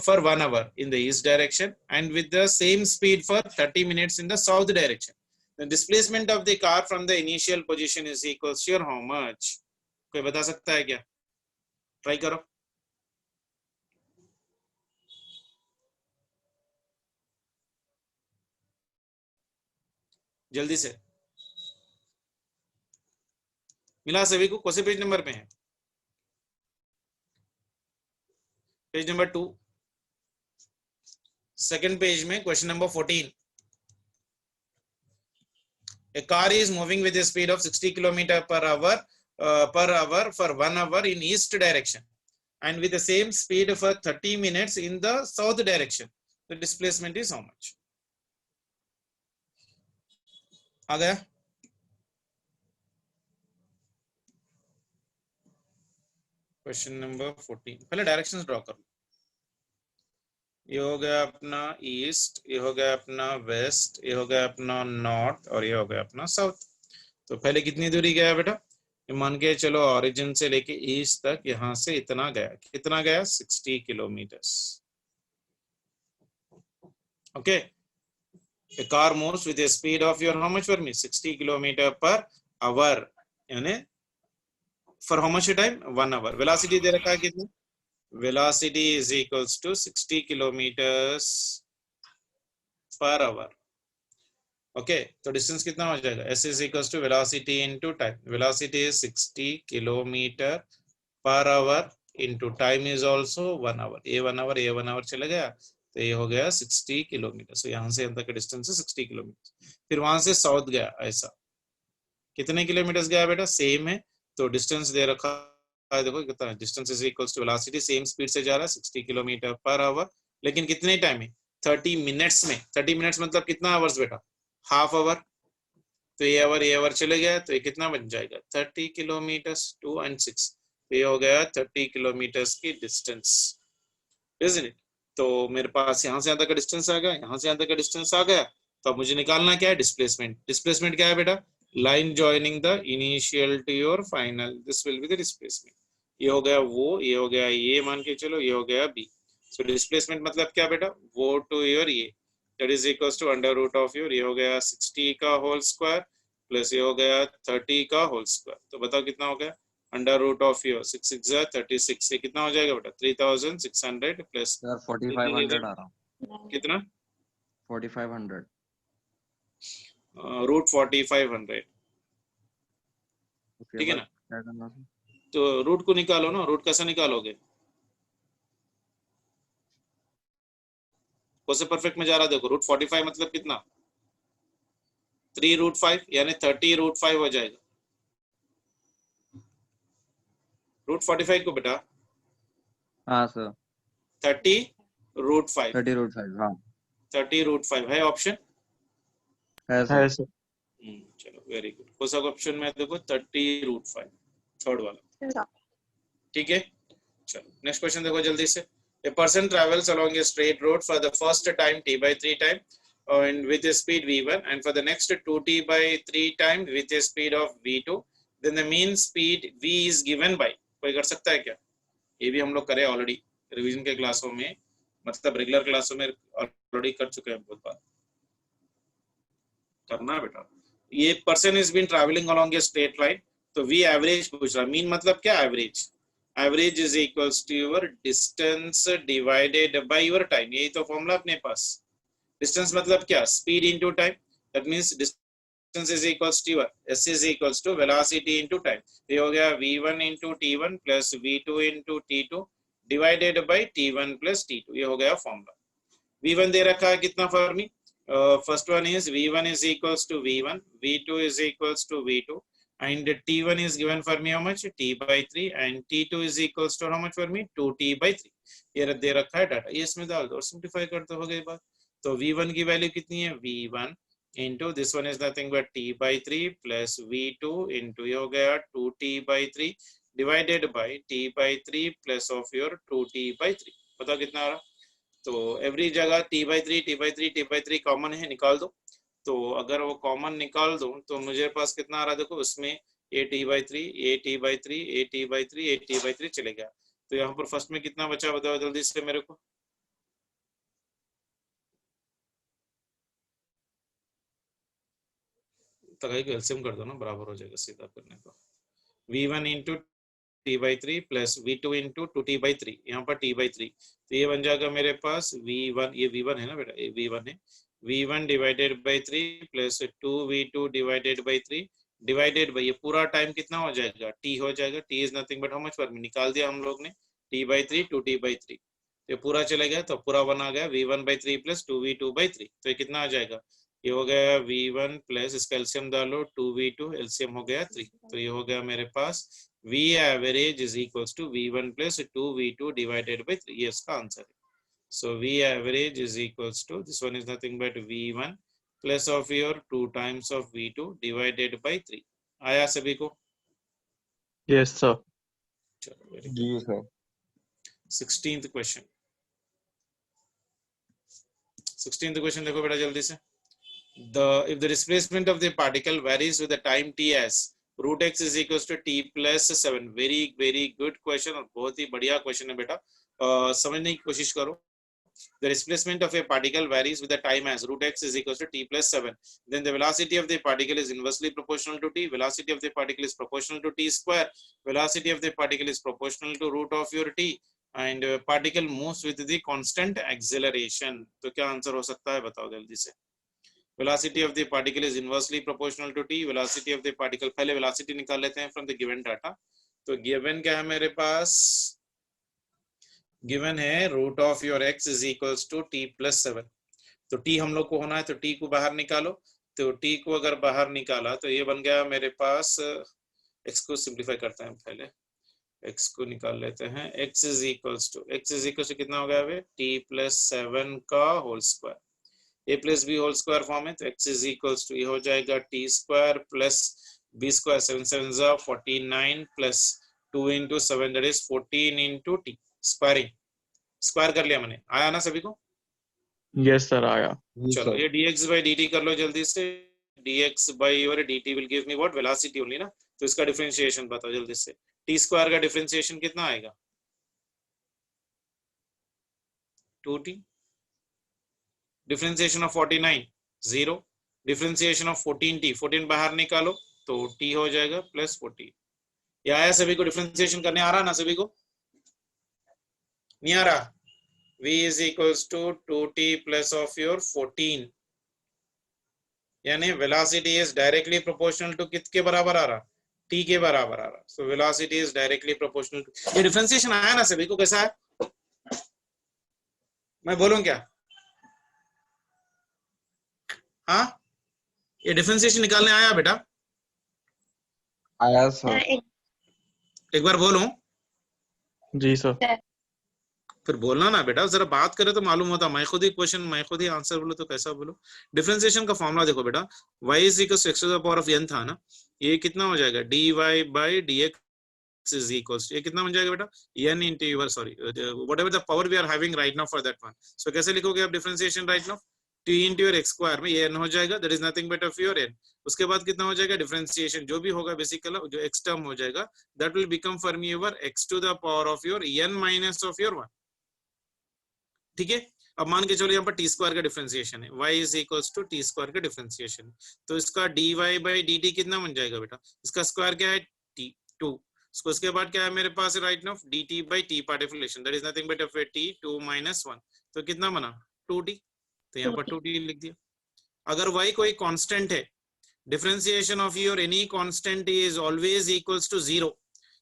for 1 hour in the east direction and with the same speed for 30 minutes in the south direction. The displacement of the car from the initial position is equals to how much? कोई बता सकता है क्या? Try करो जल्दी से, मिला सभी को? कौन से पेज नंबर पे है? पेज नंबर 2, सेकंड पेज में question number 14. A car is moving with a speed of 60 km per hour for 1 hour in east direction and with the same speed for 30 minutes in the south direction. The displacement is how much? आ गया? Question number 14. पहले directions draw कर लो. ये हो गया अपना east, ये हो गया अपना वेस्ट, ये हो गया अपना नॉर्थ और ये हो गया अपना साउथ. तो पहले कितनी दूरी गया बेटा? मान के चलो ओरिजिन से लेके ईस्ट तक यहां से इतना गया. कितना गया? 60 kilometres. Okay. A car moves with a speed of your how much for me? 60 kilometer per hour. यानी for how much time? 1 hour. Velocity दे रखा है कितना? Velocity is equals to 60 kilometers per hour. Okay, तो distance कितना हो जाएगा? S is equals to velocity into time. Velocity is 60 kilometer per hour into time is also 1 hour. ये 1 hour, ये 1 hour चला गया, तो ये हो गया 60 किलोमीटर. So यहाँ से यहाँ तक का डिस्टेंस है 60 किलोमीटर. फिर वहां से साउथ गया, ऐसा कितने किलोमीटर गया बेटा? सेम है. तो डिस्टेंस दे रखा है, देखो कितना distance is equals to velocity, same speed से जा रहा है 60 किलोमीटर पर आवर, लेकिन कितने टाइम में? 30 मिनट्स में. 30 मिनट्स मतलब कितना आवर्स बेटा? Half hour. तो ये आवर चले गया, तो ये कितना बन जाएगा? 30 किलोमीटर्स. 2 and 6, तो ये हो गया 30 किलोमीटर्स की डिस्टेंस, इजंट इट? तो मेरे पास यहाँ से यहाँ तक का डिस्टेंस आ गया, यहाँ से यहाँ तक का डिस्टेंस आ गया. तो अब मुझे निकालना क्या है? डिस्प्लेसमेंट. डिस्प्लेसमेंट क्या है बेटा? Line joining the initial to your final, this will be the displacement. ये हो गया वो, ये हो गया ये, मान के चलो ये हो गया बी. सो डिस्प्लेसमेंट मतलब क्या बेटा? वो टू योर ये, that is equals to under root of your, ये हो गया 60 का होल स्क्वायर प्लस ये हो गया 30 का होल स्क्वायर. तो बताओ कितना हो गया? Under root of your 6 6 36. ये कितना हो जाएगा बेटा? 3600 प्लस सर 4500 आ रहा. कितना? 4500. रूट 4500. ठीक है ना? क्या करना है? तो रूट को निकालो ना. रूट कैसे निकालोगे? कौन से परफेक्ट में जा रहा? देखो रूट 45 मतलब कितना? 3 रूट 5 यानी 30 रूट 5 हो जाएगा. रूट 45 को बेटा हाँ सर. 30 रूट 5. 30 रूट 5. हाँ 30 रूट 5 है ऑप्शन? है है सर. सर. चलो वेरी गुड. कौन सा ऑप्शन में देखो? 30 रूट 5, थर्ड वाला. ठीक है. चलो नेक्स्ट क्वेश्चन देखो जल्दी से. A person travels along a straight road for the first time t/3 time and with a speed v1 and for the next 2t/3 time with a speed of v2, then the mean speed v is given by. कोई कर सकता है क्या? ये भी हम लोग करे ऑलरेडी रिवीजन के क्लासों में, मतलब रेगुलर क्लासों में ऑलरेडी कर चुके हैं बहुत बार. करना है बेटा. ये person is been travelling along a straight line, तो वी एवरेज पूछ रहा. मीन मतलब क्या? Average. Average is equals to your distance divided by your time. यही तो फॉर्मूला अपने पास. डिस्टेंस मतलब क्या? Speed into time. That means distance is equals to your s is equals to velocity into time. ये हो गया v1 into t1 plus v2 into t2 divided by t1 plus t2. ये हो गया फॉर्मूला. v1 दे रखा है कितना for me? First one is v1 is equals to v1, v2 is equals to v2, and t1 is given for me how much? t/3, and t2 is equals to how much for me? 2t/3. ये दे रखा है data, ये इसमें डाल दो और simplify करते हो गई बात. तो v1 की वैल्यू कितनी है? v1 into this one is nothing but t/3 plus v2 into ये हो गया 2t/3 divided by t/3 plus of your 2t/3. बताओ कितना आ रहा? तो एवरी जगह t/3 कॉमन है, निकाल दो. तो अगर वो कॉमन निकाल दो तो मुझे पास कितना आ रहा? देखो उसमें a t/3 चले गया. तो यहाँ पर फर्स्ट में कितना बचा? बताओ जल्दी से मेरे को. तगाई को एलसीएम कर दो ना, बराबर हो जाएगा सीधा करने को. v1 into t/3 plus v2 into 2t/3. यहाँ पर t/3, तो ये बन जाएगा मेरे पास v1. ये v1 है ना बेटा? ये v1 है. v1 divided by 3 plus 2v2 divided by 3 divided by ये पूरा टाइम कितना हो जाएगा, t हो जाएगा। t is nothing but how much, पर निकाल दिया हम लोग ने, t/3 2t/3, ये पूरा चले गया तो पूरा बना गया v1/3 प्लस 2v2/3। तो ये कितना आ जाएगा, ये हो गया v1 प्लस इसका एलसीएम डालो 2v2, एलसीएम हो गया 3। तो ये हो गया मेरे पास v average is equals to v1 plus 2v2 divided by 3, ये इसका आंसर है। So V average is equals to, this one is nothing but V1 plus of your 2 times of V2 divided by 3। आया सभी को? Yes, sir. चलो very जी sir. good। 16th question। 16th question देखो बेटा जल्दी से। If the displacement of the particle varies with the time t as root x is equals to t plus 7। very good question और बहुत ही बढ़िया question है बेटा, समझने की कोशिश करो। The displacement of a particle varies with the time as root x is equals to t plus 7. Then the velocity of the particle is inversely proportional to t. Velocity of the particle is proportional to t square. Velocity of the particle is proportional to root of your t. And particle moves with the constant acceleration. तो क्या answer हो सकता है बताओ जल्दी से। Velocity of the particle is inversely proportional to t. Velocity of the particle, पहले velocity निकाल लेते हैं from the given data। तो given क्या है मेरे पास, गिवन है root of your x is equals to t plus 7। तो t हम लोग को होना है तो t को बाहर निकालो। तो t को अगर बाहर निकाला तो ये बन गया मेरे पास, x को सिंप्लीफाई करते हैं पहले, x को निकाल लेते हैं। x इज इक्वल्स टू कितना हो गया t प्लस 7 का whole square, a plus B whole square form है। तो x इज इक्वल्स टू ये हो जाएगा t square plus b square, 7 7 जा 49 plus 2 into 7 that is 14 into t। Square कर लिया मैंने, आया ना सभी को? Yes, sir. आया। चलो ये dx by dt कर लो जल्दी से। dx by your dt will give me what, velocity only ना। तो इसका डिफरेंशिएशन बताओ जल्दी से। t स्क्वायर का डिफरेंशिएशन कितना आएगा, 2t। Differentiation of 49 0, differentiation of 14t, 14 बाहर निकालो तो t हो जाएगा प्लस 14। ये आया सभी को? डिफरेंशिएशन करने आ रहा ना सभी को? नहीं आ रहा? v is equals to 2t plus of your 14, यानी velocity is directly proportional to किसके बराबर आ रहा, t के बराबर आ रहा। so velocity is directly proportional to, ये डिफरेंशिएशन आया ना सभी को? कैसा है, मैं बोलूं क्या? हाँ, ये डिफरेंशिएशन निकालने आया बेटा? आया सर। एक बार बोलूं? जी सर। फिर बोलना ना बेटा, जरा बात करे तो मालूम होता। मैं खुद ही क्वेश्चन, मैं खुद ही आंसर बोलो तो कैसा बोलो। डिफरेंशिएशन का फॉर्मूला देखो बेटा, y is equal to x to the power of n था ना, ये कितना हो जाएगा dy by dx is equal, ये कितना बन जाएगा बेटा, n into your, sorry whatever the power we are having right now for that one. So कैसे लिखोगे आप differentiation right now, t into your x square में ये n हो जाएगा, that is nothing but of your n। उसके बाद कितना हो जाएगा डिफरेंशिएशन, जो भी होगा बेसिकली जो x टर्म हो जाएगा that will become for me your x to the power of your n minus of your 1। ठीक है, अब मान के चलो यहाँ पर टी स्क्वायर का डिफरेंशिएशन है, y is equals to T square का डिफरेंशिएशन। तो इसका dy बाई dt कितना बन जाएगा बेटा, इसका स्क्वायर क्या है t 2, उसके बाद क्या है मेरे पास right now dt by t पार्टिकुलेशन, that is nothing but of t 2 minus 1। तो कितना बना 2t, तो यहाँ पर 2t लिख दिया। अगर y कोई कांस्टेंट है, differentiation of your any constant is always equals to 0।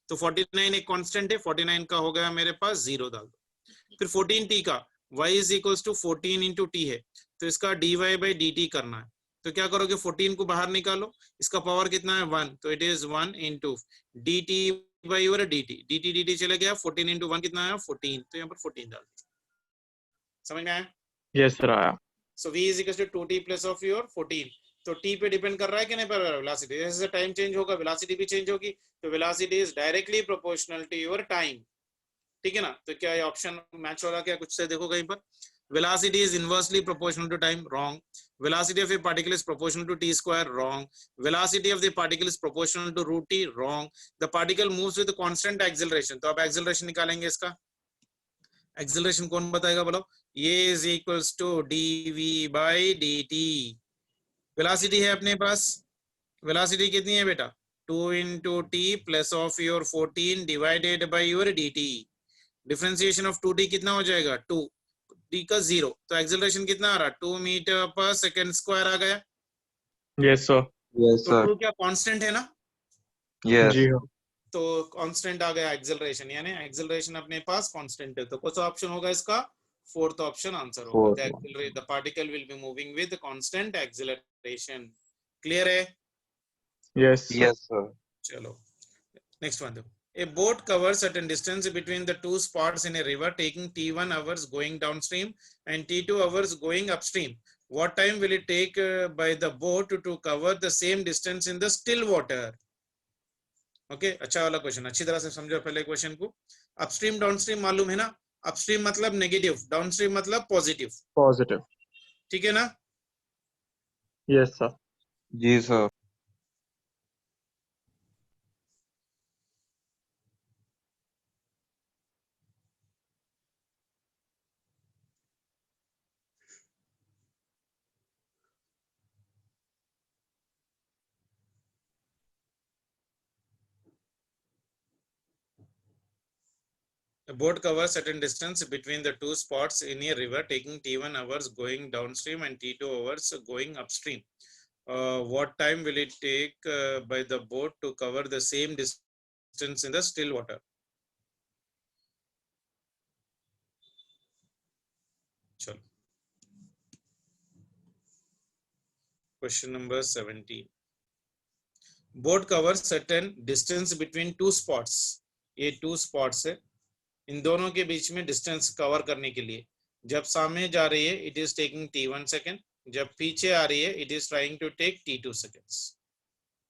तो 49 एक कांस्टेंट है, 49 का हो गया मेरे पास 0 डाल दो। फिर 14t का y is equals to 14 into T है, तो इसका dy बाई dt करना है। तो क्या करोगे, 14 को बाहर निकालो, इसका पावर कितना है 1, तो it is 1 into dt by your dt चले गया, 14 इंटू 1 कितना है 14, तो यहाँ पर 14 डाल दिया। समझ में आया? Yes, sir. आया। So v is equals to 2t plus of your 14। तो t पे डिपेंड कर रहा है कि नहीं पर वेलोसिटी, जैसे टाइम चेंज होगा वेलोसिटी भी चेंज होगी। तो velocity is directly proportional to your time. ठीक है ना? तो क्या ये ऑप्शन मैच हो रहा, क्या कुछ से देखो कहीं पर, velocity is inversely proportional to time, wrong. Velocity of a particle is proportional to t square, wrong. Velocity of the particle is proportional to root t, wrong. The particle moves with constant acceleration। तो आप acceleration निकालेंगे, इसका acceleration कौन बताएगा बोलो, ये is equals to dv by dt। velocity है अपने पास, velocity कितनी है बेटा 2 into t plus of your 14 divided by your dt। Differentiation of 2t कितना हो जाएगा 2, t का 0, तो एक्सेलरेशन कितना आ रहा 2 मीटर पर सेकंड स्क्वायर आ गया। Yes, sir. Yes, तो sir. टू क्या कांस्टेंट है ना, Yes. जी हाँ. तो कांस्टेंट आ गया एक्सेलरेशन, यानी एक्सेलरेशन अपने पास कांस्टेंट है, तो कौन सा ऑप्शन होगा इसका, फोर्थ ऑप्शन आंसर होगा। Fourth the one. Accelerate the particle will be moving with constant acceleration. Clear है? Yes, sir. Yes, sir. चलो नेक्स्ट वन देखो। A boat covers certain distance between the two spots in a river, taking T1 hours going downstream and T2 hours going upstream. What time will it take by the boat to cover the same distance in the still water? Okay, अच्छा वाला question, अच्छी तरह से समझो पहले question को। Upstream downstream मालूम है ना, अपस्ट्रीम मतलब नेगेटिव, डाउनस्ट्रीम मतलब पॉजिटिव, Positive. ठीक है ना? Yes, sir. जी sir. A boat covers certain distance between the two spots in a river, taking T1 hours going downstream and T2 hours going upstream. What time will it take by the boat to cover the same distance in the still water? चलो question number 17। Boat cover certain distance between two spots, ये to spots है, इन दोनों के बीच में distance cover करने के लिए जब सामने जा रही है it is taking T1 second, जब पीछे आ रही है it is trying to take T2 seconds.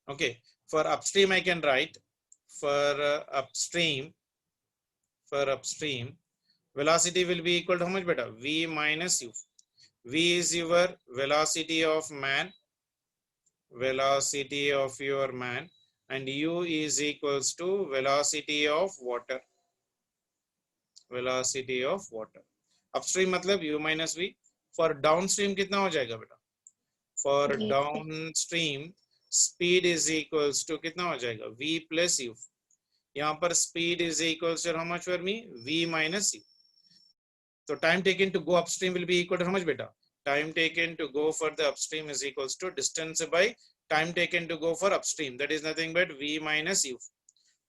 Okay, for upstream I can write for upstream velocity will be equal to how much beta, v minus u. V is your velocity of man, velocity of your man, and u is equals to velocity of water, velocity of water. Upstream मतलब u minus v. For downstream कितना हो जाएगा बेटा, for V downstream speed is equals to कितना हो जाएगा, v plus u. यहाँ पर speed is equals to how much for me, v minus u. So time taken to go upstream will be equal to how much beta, time taken to go for the upstream is equals to distance by time taken to go for upstream, that is nothing but v minus u.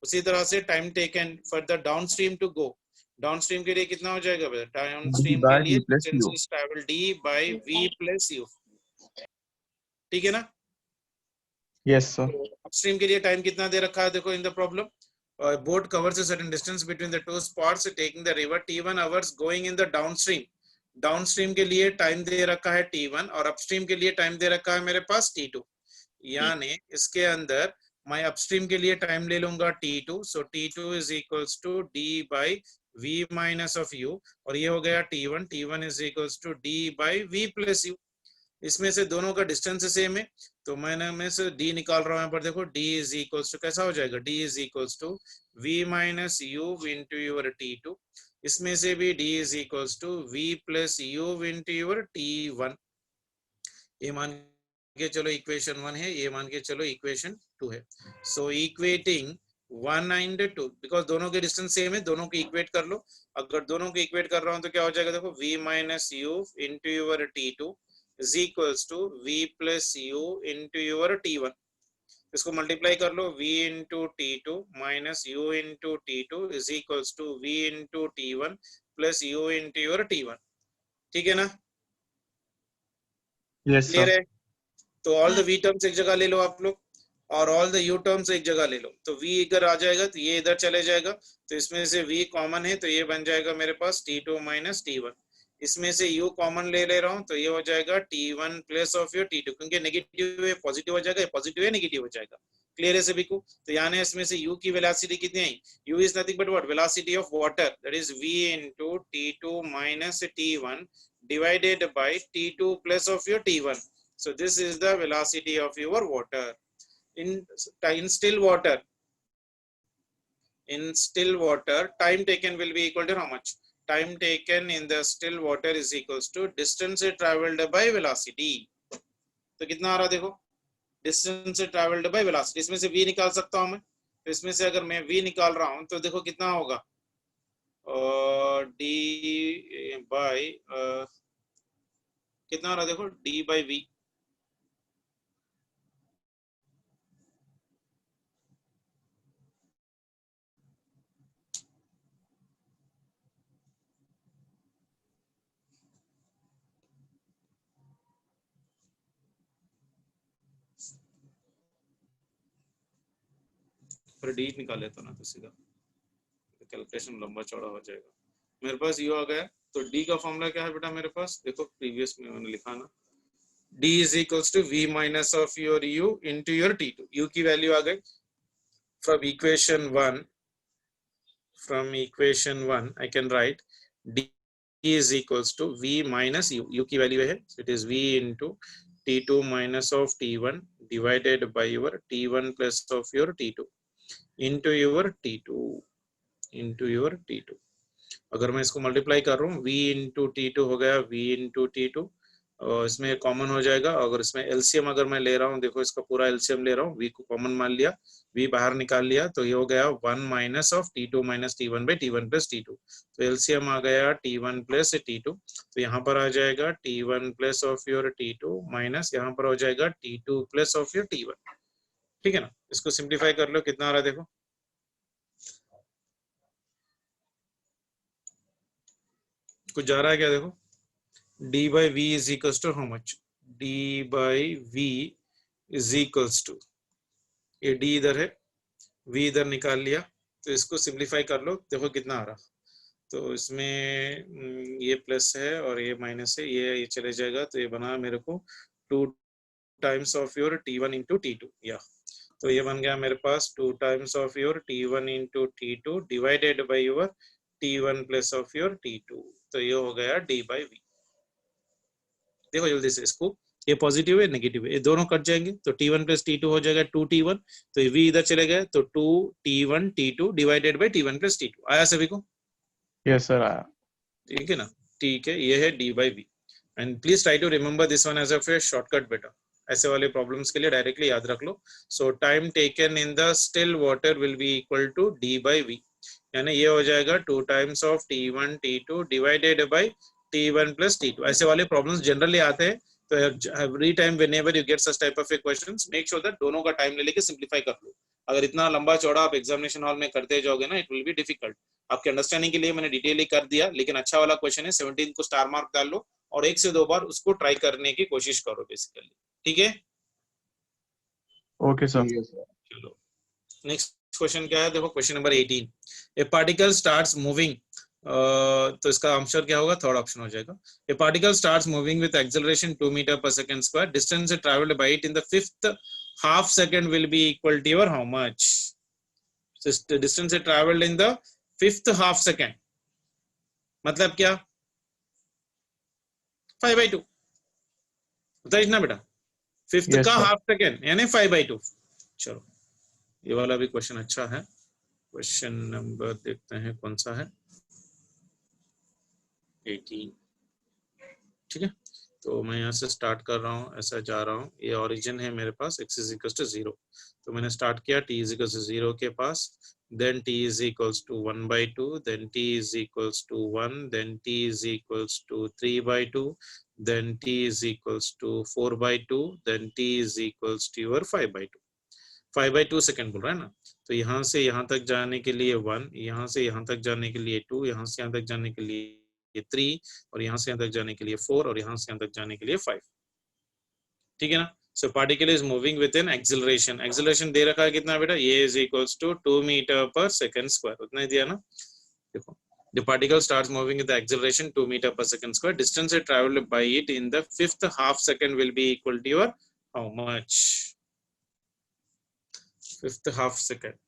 उसी तरह से time taken for the downstream to go, downstream के लिए कितना हो जाएगा बेटा, downstream के By लिए V plus distance U. Is travel d by v plus u, ठीक है ना? Yes, sir. अपस्ट्रीम के लिए टाइम कितना दे रखा है देखो in the problem, boat covers a certain distance between the two spots taking the river T1 hours going in the downstream, downstream के लिए टाइम दे रखा है T1 और अपस्ट्रीम के लिए टाइम दे रखा है मेरे पास T2, यानी इसके अंदर मैं अपस्ट्रीम के लिए टाइम ले लूंगा T2, so T2 is equals to d by v minus of u, और ये हो गया T1, T1 is equals to d by v plus u। इसमें से दोनों का डिस्टेंस सेम है तो मैंने में से d निकाल रहा हूं, यहाँ पर देखो d इज इक्वल्स टू कैसा हो जाएगा, d is equals to v minus u into your T2, इसमें से भी d is equals to v plus u into your T1। ये मान के चलो इक्वेशन 1 है, ये मान के चलो इक्वेशन 2 है। सो इक्वेटिंग 1 एंड 2, बिकॉज दोनों के डिस्टेंस सेम है, दोनों को इक्वेट कर लो। अगर दोनों को इक्वेट कर रहा हूं तो क्या हो जाएगा देखो, v minus u into your T2 is equals to v plus u into your T1, इसको मल्टीप्लाई कर लो, v into T2 minus u into T2 is equals to v into T1 plus u into your T1, ठीक है ना? Yes, clear sir. है? तो all the v terms एक जगह ले लो आप लोग और ऑल द u टर्म्स एक जगह ले लो, तो v इधर आ जाएगा तो ये इधर चले जाएगा, तो इसमें से v कॉमन है तो ये बन जाएगा मेरे पास T2 minus T1, इसमें से u कॉमन ले रहा हूं तो ये हो जाएगा T1 plus of your T2, क्योंकि नेगेटिव है पॉजिटिव हो जाएगा, पॉजिटिव है नेगेटिव हो जाएगा। क्लियर है सभी को? तो यानी इसमें से u की वेलोसिटी कितनी आई, u is nothing but what, velocity of water, that is v into T2 minus T1 divided by T2 plus of your T1, so this is the velocity of your water in still water. In still water time taken will be equal to how much, time taken in the still water is equals to distance traveled by velocity। तो कितना आ रहा देखो, distance traveled by velocity, इसमें से v निकाल सकता हूं मैं, तो इसमें से अगर मैं v निकाल रहा हूं तो देखो कितना होगा, d by कितना आ रहा देखो, d by v, पर डी निकाल लेता ना तो सीधा कैलकुलेशन लंबा चौड़ा हो जाएगा। मेरे पास यू आ गया, तो डी का फॉर्मूला क्या है बेटा मेरे पास, देखो प्रीवियस में मैंने लिखा ना, d is equals to v minus of your u into your t2, u की वैल्यू आ गई from equation 1 I can write d is equals to v minus u, u की वैल्यू है, so it is v into t2 minus of t1 divided by your t1 plus of your t2 into your t2। अगर मैं इसको multiply कर रहा हूँ, v into t2 हो गया v इंटू t2, और इसमें कॉमन हो जाएगा। अगर इसमें एलसीएम अगर मैं ले रहा हूँ, देखो इसका पूरा एलसीएम ले रहा हूँ, v को कॉमन मान लिया, v बाहर निकाल लिया, तो ये हो गया 1 minus of t2 minus t1 by t1 plus t2। तो एलसीएम आ गया t1 प्लस t2, तो यहाँ पर आ जाएगा t1 plus of your t2 minus यहाँ पर हो जाएगा t2 plus of your t1। ठीक है ना, इसको सिंप्लीफाई कर लो, कितना आ रहा है देखो, कुछ जा रहा है क्या, देखो d by v is equals to how much, d by v is equals to, ये d इधर है, v इधर निकाल लिया, तो इसको सिंप्लीफाई कर लो, देखो कितना आ रहा। तो इसमें ये प्लस है और ये माइनस है, ये चले जाएगा, तो ये बना मेरे को 2 times of your t1 into t2, या तो ये बन गया मेरे पास 2 times of your t1 into t2 divided by your t1 plus of your t2, तो ये हो गया d by v। देखो जल्दी से इसको, ये पॉजिटिव है नेगेटिव है, ये दोनों कट जाएंगे, तो t1 प्लस t2 हो जाएगा 2t1, तो v इधर चले गए, तो 2t1 t2 divided by t1 plus t2। आया सभी को? यस सर आया। ठीक है ना, ठीक है, ये है d by v, and please try to remember this one as a shortcut बेटा, ऐसे वाले प्रॉब्लम्स के लिए डायरेक्टली याद रख लो। So time taken in the still water will be equal to d by v, यानी ये हो जाएगा 2 times of t1 t2 divided by t1 plus t2। ऐसे वाले प्रॉब्लम्स जनरली आते हैं, तो every time whenever you get such type of a questions, make sure that दोनों का टाइम ले लेके सिंप्लीफाई कर लो। अगर इतना लंबा चौड़ा आप एग्जामिनेशन हॉल में करते जाओगे ना, इट विल बी डिफिकल्ट। आपके अंडरस्टैंडिंग के लिए मैंने डिटेली कर दिया, लेकिन अच्छा वाला क्वेश्चन है, 17 को स्टार मार्क डाल लो और 1 से 2 बार उसको ट्राई करने की कोशिश करो बेसिकली। ठीक है, ओके सर। चलो नेक्स्ट क्वेश्चन क्या है, देखो question number 18, a particle starts moving, तो इसका आंसर क्या होगा, थर्ड ऑप्शन हो जाएगा। A particle starts moving with acceleration 2 metre per second square, distance travelled by it in the fifth half second will be equal to your how much, distance travelled in the fifth half second, मतलब क्या, 5/2 बताइए ना बेटा, fifth Yes, का sir. Half second यानी 5/2। चलो ये वाला भी क्वेश्चन अच्छा है, क्वेश्चन नंबर देखते हैं कौन सा है, 18। ठीक है, तो मैं यहाँ से स्टार्ट कर रहा हूँ, ऐसा जा रहा हूँ, ये ओरिजिन है मेरे पास x is equals to 0, तो मैंने स्टार्ट किया t is equals to 0 के पास, then t is equals to 1/2, then t is equals to 1, then t is equals to 3/2, then t is equals to 4/2, then t is equals to your 5/2। 5/2 second बोल रहा है ना, तो यहाँ से यहाँ तक जाने के लिए 1, यहाँ से यहाँ तक जाने के लिए 2, यहाँ से यहाँ तक जाने के लिए 3, और यहाँ से यहाँ तक जाने के लिए 4, और यहाँ से यहाँ तक जाने के लिए 5। ठीक है ना, so particle is moving with an acceleration, acceleration दे रखा है कितना बेटा, ये is equals to 2 metre per second square, उतना ही दिया ना। देखो the particle starts moving with the acceleration 2 meter per second square, distance traveled by it in the fifth half second will be equal to your how much, fifth half second।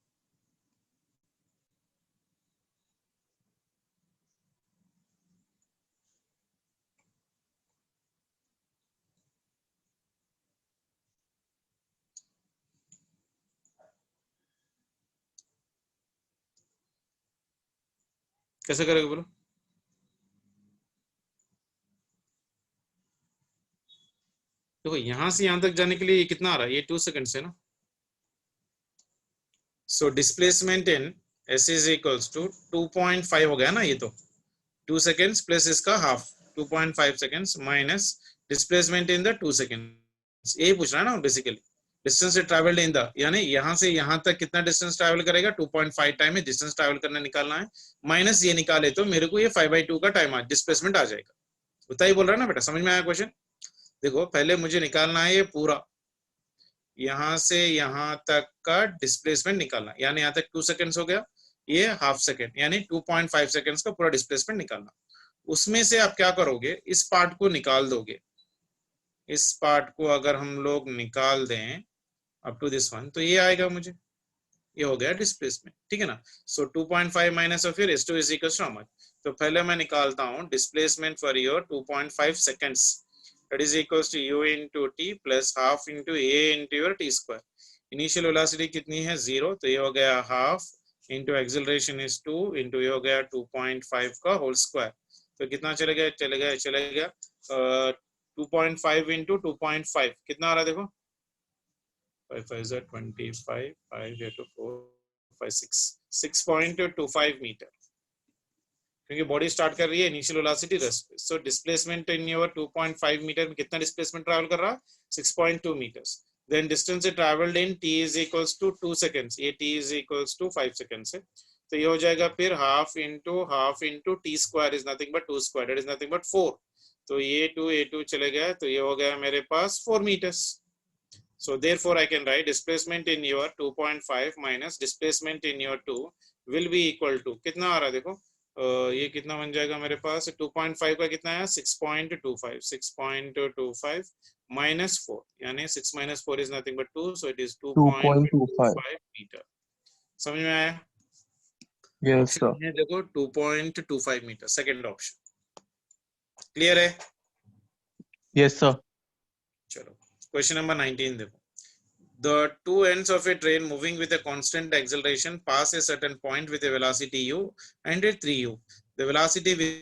कैसे करेगा बोलो, देखो यहां से यहां तक जाने के लिए ये कितना आ रहा है, ये 2 सेकंड्स है ना, so displacement in s is equals to 2.5 हो गया ना, ये तो 2 सेकंड्स प्लस इसका half 2.5 seconds minus displacement in the 2 seconds, यही पूछ रहा है ना basically, distance travelled in the, यानी यहाँ से यहाँ तक कितना डिस्टेंस ट्रैवल करेगा, 2.5 टाइम है डिस्टेंस ट्रैवल करना निकालना है, माइनस ये निकाले तो मेरे को ये 5/2 का टाइम डिस्प्लेसमेंट आ जाएगा। उतना ही बोल रहा है ना बेटा, समझ में आया क्वेश्चन? देखो पहले मुझे निकालना है ये पूरा, यहाँ से यहाँ तक का डिस्प्लेसमेंट निकालना, यानी यहाँ तक 2 सेकेंड्स हो गया, ये हाफ सेकेंड यानी 2.5 सेकेंड्स का पूरा डिस्प्लेसमेंट निकालना। उसमें से आप क्या करोगे, इस पार्ट को निकाल दोगे। इस पार्ट को अगर हम लोग निकाल दें अप टू दिस वन, तो ये आएगा मुझे, ये हो गया डिस्प्लेसमेंट, ठीक है ना। So 2.5 minus of your S2 is equal to how much. तो पहले मैं निकालता हूँ displacement for your 2.5 seconds, that is equal to u into t plus half into a into your t square. Initial velocity कितनी है 0, तो ये हो गया half into acceleration is 2 into ये हो गया 2.5 का होल स्क्वायर। तो कितना चले गया 2.5 into 2.5 कितना आ रहा है देखो, 5 5 is 25, 5 here to 4 5 6.25 मीटर, क्योंकि बॉडी स्टार्ट कर रही है इनिशियल वेलोसिटी रेस्ट पे। So displacement in your 2.5 metre में कितना डिस्प्लेसमेंट ट्रैवल कर रहा है, 6.2 metres. Then distance travelled in t is equals to 2 seconds, ये t is equals to 5 seconds है। तो ये हो जाएगा फिर half into t square is nothing but 2 square, that is nothing but 4। तो ये 2 चले गया, तो ये हो गया मेरे पास 4 metres. So therefore I can write displacement in your 2.5 minus displacement in your 2 will be equal to कितना आ रहा है देखो, ये कितना बन जाएगा मेरे पास 2.5 का कितना है 6.25 minus 4 यानी 6 minus 4 is nothing but 2, so it is 2.25 metre. समझ में आया? Yes, sir. ऑप्शन है देखो 2.25 मीटर, सेकंड ऑप्शन। क्लियर है? Yes, sir. चलो क्वेश्चन नंबर 19 देखो। The two ends of a train moving with a constant acceleration pass a certain point with a velocity u and a 3u. The velocity with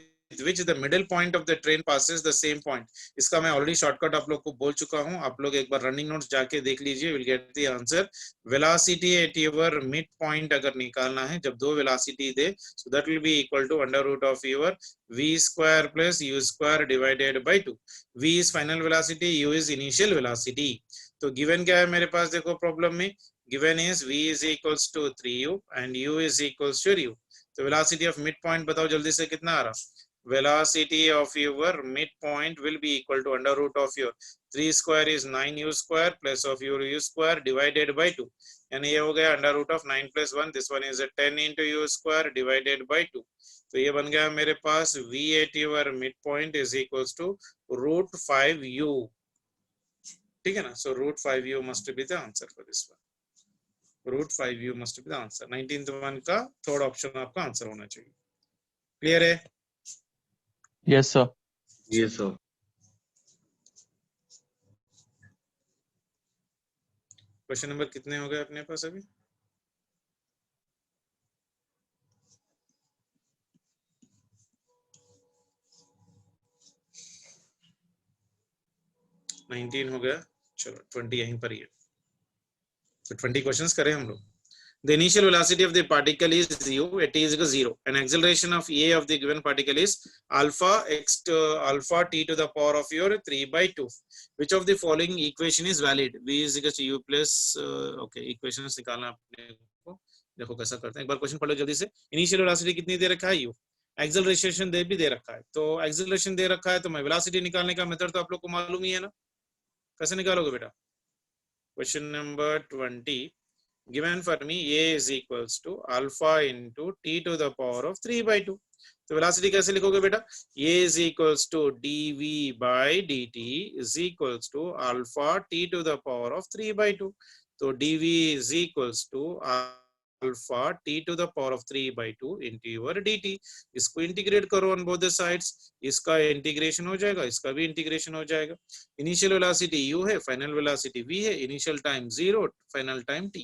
which the middle point of the train passes the same point. इसका मैं already shortcut आप लोग को बोल चुका हूं, आप लोग एक बार रनिंग नोट्स जाके देख लीजिए, will get the answer. Velocity at your mid point अगर निकालना है, जब दो वेलोसिटी दे, so that will be equal to under root of your v square plus u square divided by 2। v is final velocity, u is initial velocity. तो given क्या है मेरे पास देखो प्रॉब्लम में, given is v is equals to 3u and u is equals to u। तो velocity of mid point बताओ जल्दी से कितना आ रहा। velocity of your midpoint will be equal to under root of your 3 square is 9u square plus of your u square divided by 2, यानी ये हो गया under root of 9 plus 1, this one is a 10 into u square divided by 2। तो ये बन गया मेरे पास v at your midpoint is equals to root 5u, ठीक है ना। so root 5u must be the answer for this one, root 5u must be the answer। 19th one का थर्ड ऑप्शन आपका आंसर होना चाहिए। क्लियर है? Yes, sir. Yes, sir. Question number कितने हो गए अपने पास अभी? नाइनटीन हो गया, चलो 20 यहीं पर ही है, तो 20 क्वेश्चंस करें हम लोग। The initial velocity of the particle is u at t is equal to 0 and acceleration of a of the given particle is alpha t to the power of your 3 by 2. Which of the following equation is valid? v is equal to u plus okay, equations निकालना अपने को, देखो कैसा करते हैं, एक बार question पढ़ लो जल्दी से। इनिशियल वेलोसिटी कितनी दे रखा है u, एक्सेलरेशन भी दे रखा है, तो एक्सेलरेशन दे रखा है तो मैं वेलोसिटी निकालने का मेथड तो आप लोग को मालूम ही है ना, कैसे निकालोगे बेटा। Question number 20 given for me a is equals to alpha into t to the power of 3 by 2। तो वेलोसिटी कैसे लिखोगे बेटा, a is equals to dv by dt is equals to alpha t to the power of 3 by 2। तो dv is equals to alpha t to the power of 3 by 2 into your dt। इसको integrate करो on both the sides, इसका integration हो जाएगा, इसका भी integration हो जाएगा। इनिशियल वेलोसिटी u है, फाइनल वेलोसिटी v है, initial time 0, final time t।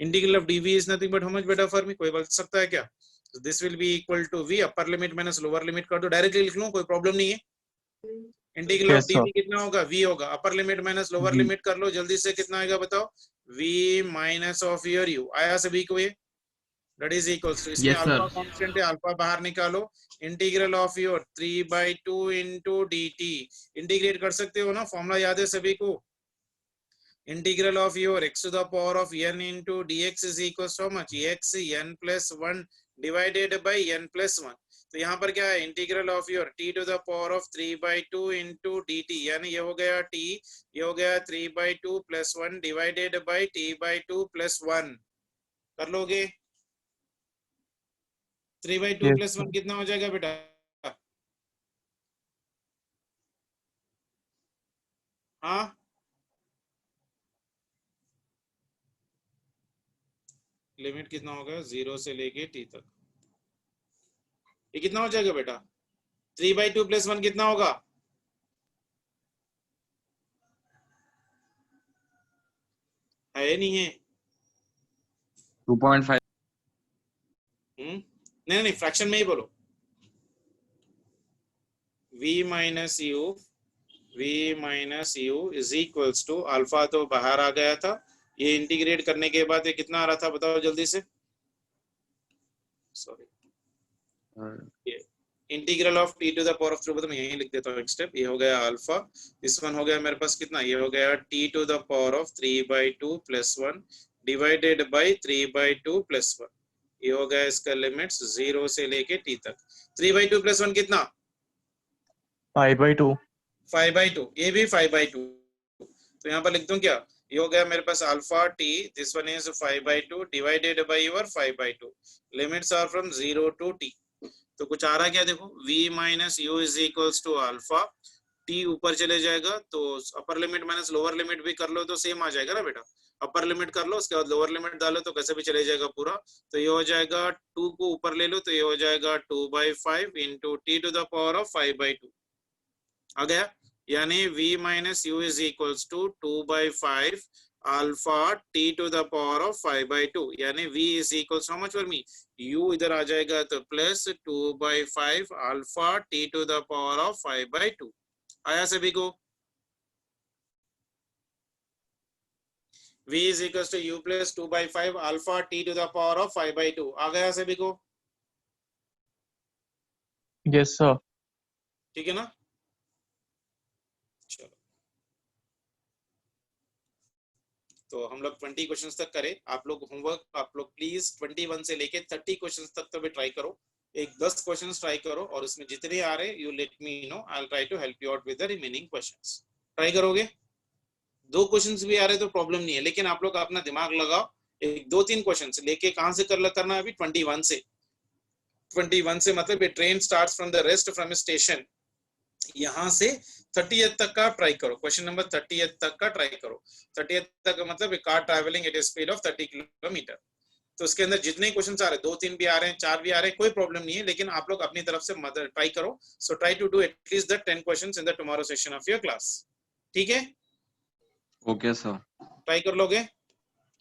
Integral of dv is nothing but how much बेटा फॉर मी, कोई बता सकता है क्या? so this will be equal to v, upper limit minus lower limit कर दो, डायरेक्टली लिख लूं कोई प्रॉब्लम नहीं है। इंटीग्रल ऑफ dv कितना होगा, v होगा, अपर लिमिट माइनस लोअर लिमिट कर लो जल्दी से, कितना आएगा बताओ, v minus of your u आया सभी को ये, दैट इज इक्वल्स टू, इसमें अल्फा कांस्टेंट है, अल्फा बाहर निकालो, integral of your 3 by 2 into dt, integrate कर सकते हो ना, फॉर्मूला याद है सभी को। Integral of your x to the power of n into dx is equals to how much, x n plus 1 divided by n plus 1। तो यहाँ पर क्या है, integral of your t to the power of 3/2 into dt, यानी ये हो गया t, ये हो गया 3/2 + 1 डिवाइडेड बाई t/2 + 1। कर लोगे? 3/2 Yes, + 1 कितना हो जाएगा बेटा? हाँ, लिमिट कितना होगा 0 से लेके t तक, ये कितना हो जाएगा बेटा? 3/2 + 1 कितना होगा? है नहीं है? 2.5 नहीं नहीं, फ्रैक्शन में ही बोलो। v minus u is equals to alpha, तो बाहर आ गया था, ये इंटीग्रेट करने के बाद ये कितना आ रहा था बताओ जल्दी से? Sorry, integral of t to the power of 3, मैं यही लिख देता हूँ एक स्टेप। ये हो गया अल्फा, इस वन हो गया मेरे पास कितना, ये हो गया t to the power of 3/2 + 1 divided by 3/2 + 1। ये हो गया इसका लिमिट्स 0 से लेके t तक। 3/2 + 1 कितना? 5/2. 5/2, ये भी 5/2। तो यहाँ पर लिख दूं क्या, ये हो गया मेरे पास alpha t, this one is 5/2 divided by your 5/2, limits are from 0 to t। तो कुछ आ रहा क्या देखो, v minus u is equals to alpha, t ऊपर चले जाएगा तो upper limit minus lower limit भी कर लो तो सेम आ जाएगा ना बेटा। अपर लिमिट कर लो, उसके बाद लोअर लिमिट डालो तो कैसे भी चले जाएगा पूरा। तो ये हो जाएगा 2 को ऊपर ले लो तो ये हो जाएगा 2/5 into t to the power of 5/2 आ गया, यानी v minus u is equals to 2/5 alpha t to the power of 5/2, यानी v is equals how much for me, u इधर आ जाएगा तो plus 2/5 alpha t to the power of 5/2। आया सभी को? v is equals to u plus 2/5 alpha t to the power of 5/2। आ गया सभी को? Yes, sir. ठीक है ना? चलो, तो हम लोग 20 क्वेश्चंस तक करें। आप लोग होमवर्क, आप लोग प्लीज 21 से लेके 30 क्वेश्चंस तक तो भी ट्राई करो। एक 10 क्वेश्चंस ट्राई करो और उसमें जितने आ रहे you let me know, I will try to help you out with the remaining questions. Try करोगे? 2 क्वेश्चंस भी आ रहे तो प्रॉब्लम नहीं है, लेकिन आप लोग अपना दिमाग लगाओ। एक 2-3 क्वेश्चंस लेके कहां से करना है अभी? 21 से। 21 से मतलब ये train starts from the rest from station, यहाँ से 30th तक का ट्राई करो। क्वेश्चन नंबर 30th तक का ट्राई करो। 30th तक का मतलब car travelling eight A speed of 30 kilometre. तो उसके अंदर जितने क्वेश्चन आ रहे हैं, 2-3 भी आ रहे हैं, 4 भी आ रहे हैं, कोई प्रॉब्लम नहीं है, लेकिन आप लोग अपनी तरफ से ट्राई करो। So try to do at least the 10 questions in the tomorrow session of your class. ठीक है? Okay sir. ट्राई कर लोगे?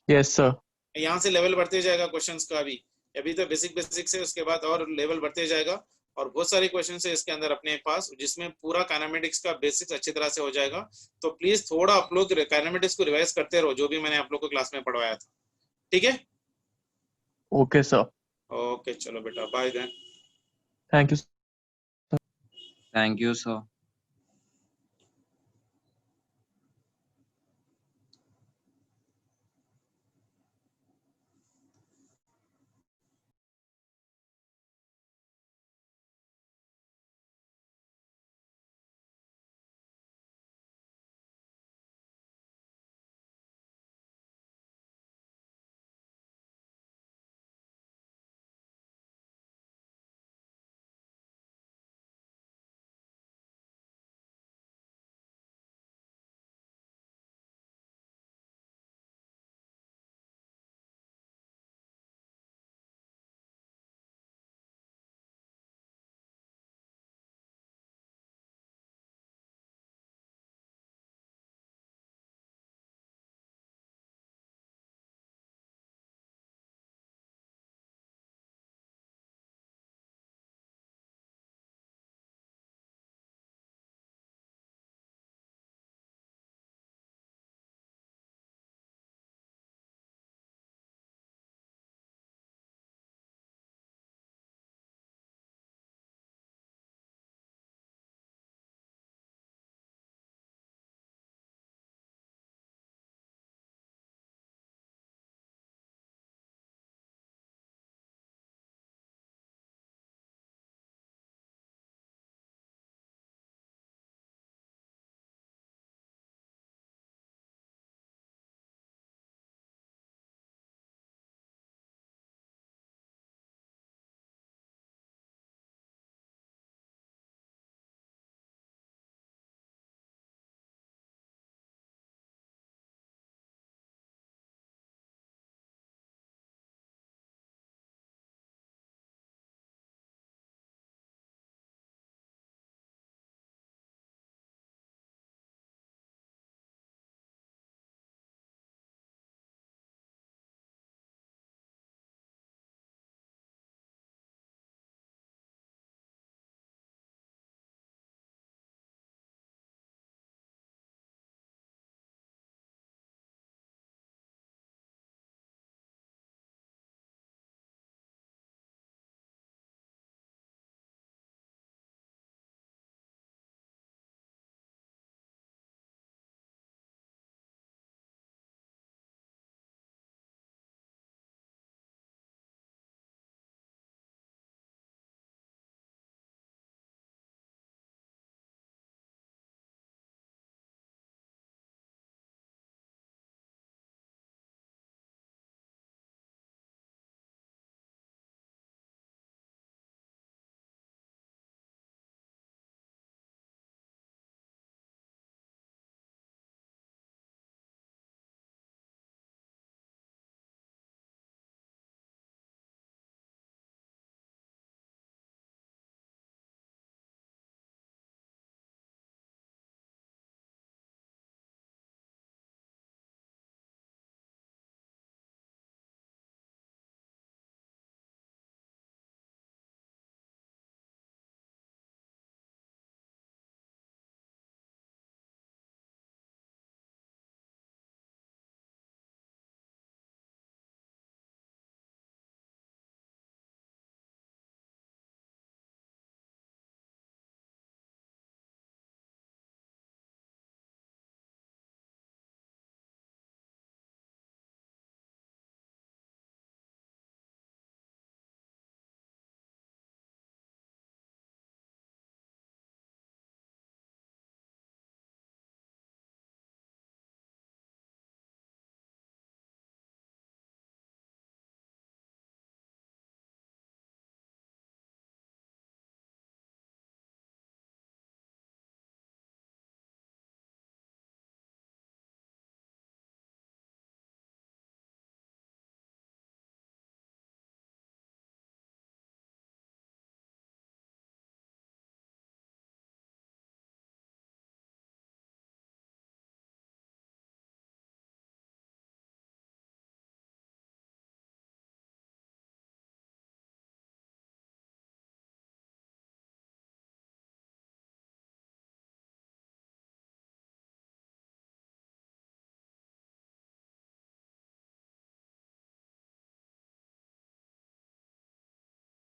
Yes, sir. यहाँ से लेवल बढ़ते जाएगा क्वेश्चंस का। अभी तो बेसिक से, उसके बाद और लेवल बढ़ते जाएगा और बहुत सारे क्वेश्चन है इसके अंदर अपने पास, जिसमें पूरा काइनेमेटिक्स का बेसिक्स अच्छी तरह से हो जाएगा। तो प्लीज थोड़ा आप लोग काइनेमेटिक्स को रिवाइज करते रहो, जो भी मैंने आप लोग को क्लास में पढ़वाया था। ठीक है? Okay, sir. ओके, चलो बेटा, bye then. Thank you. Thank you sir.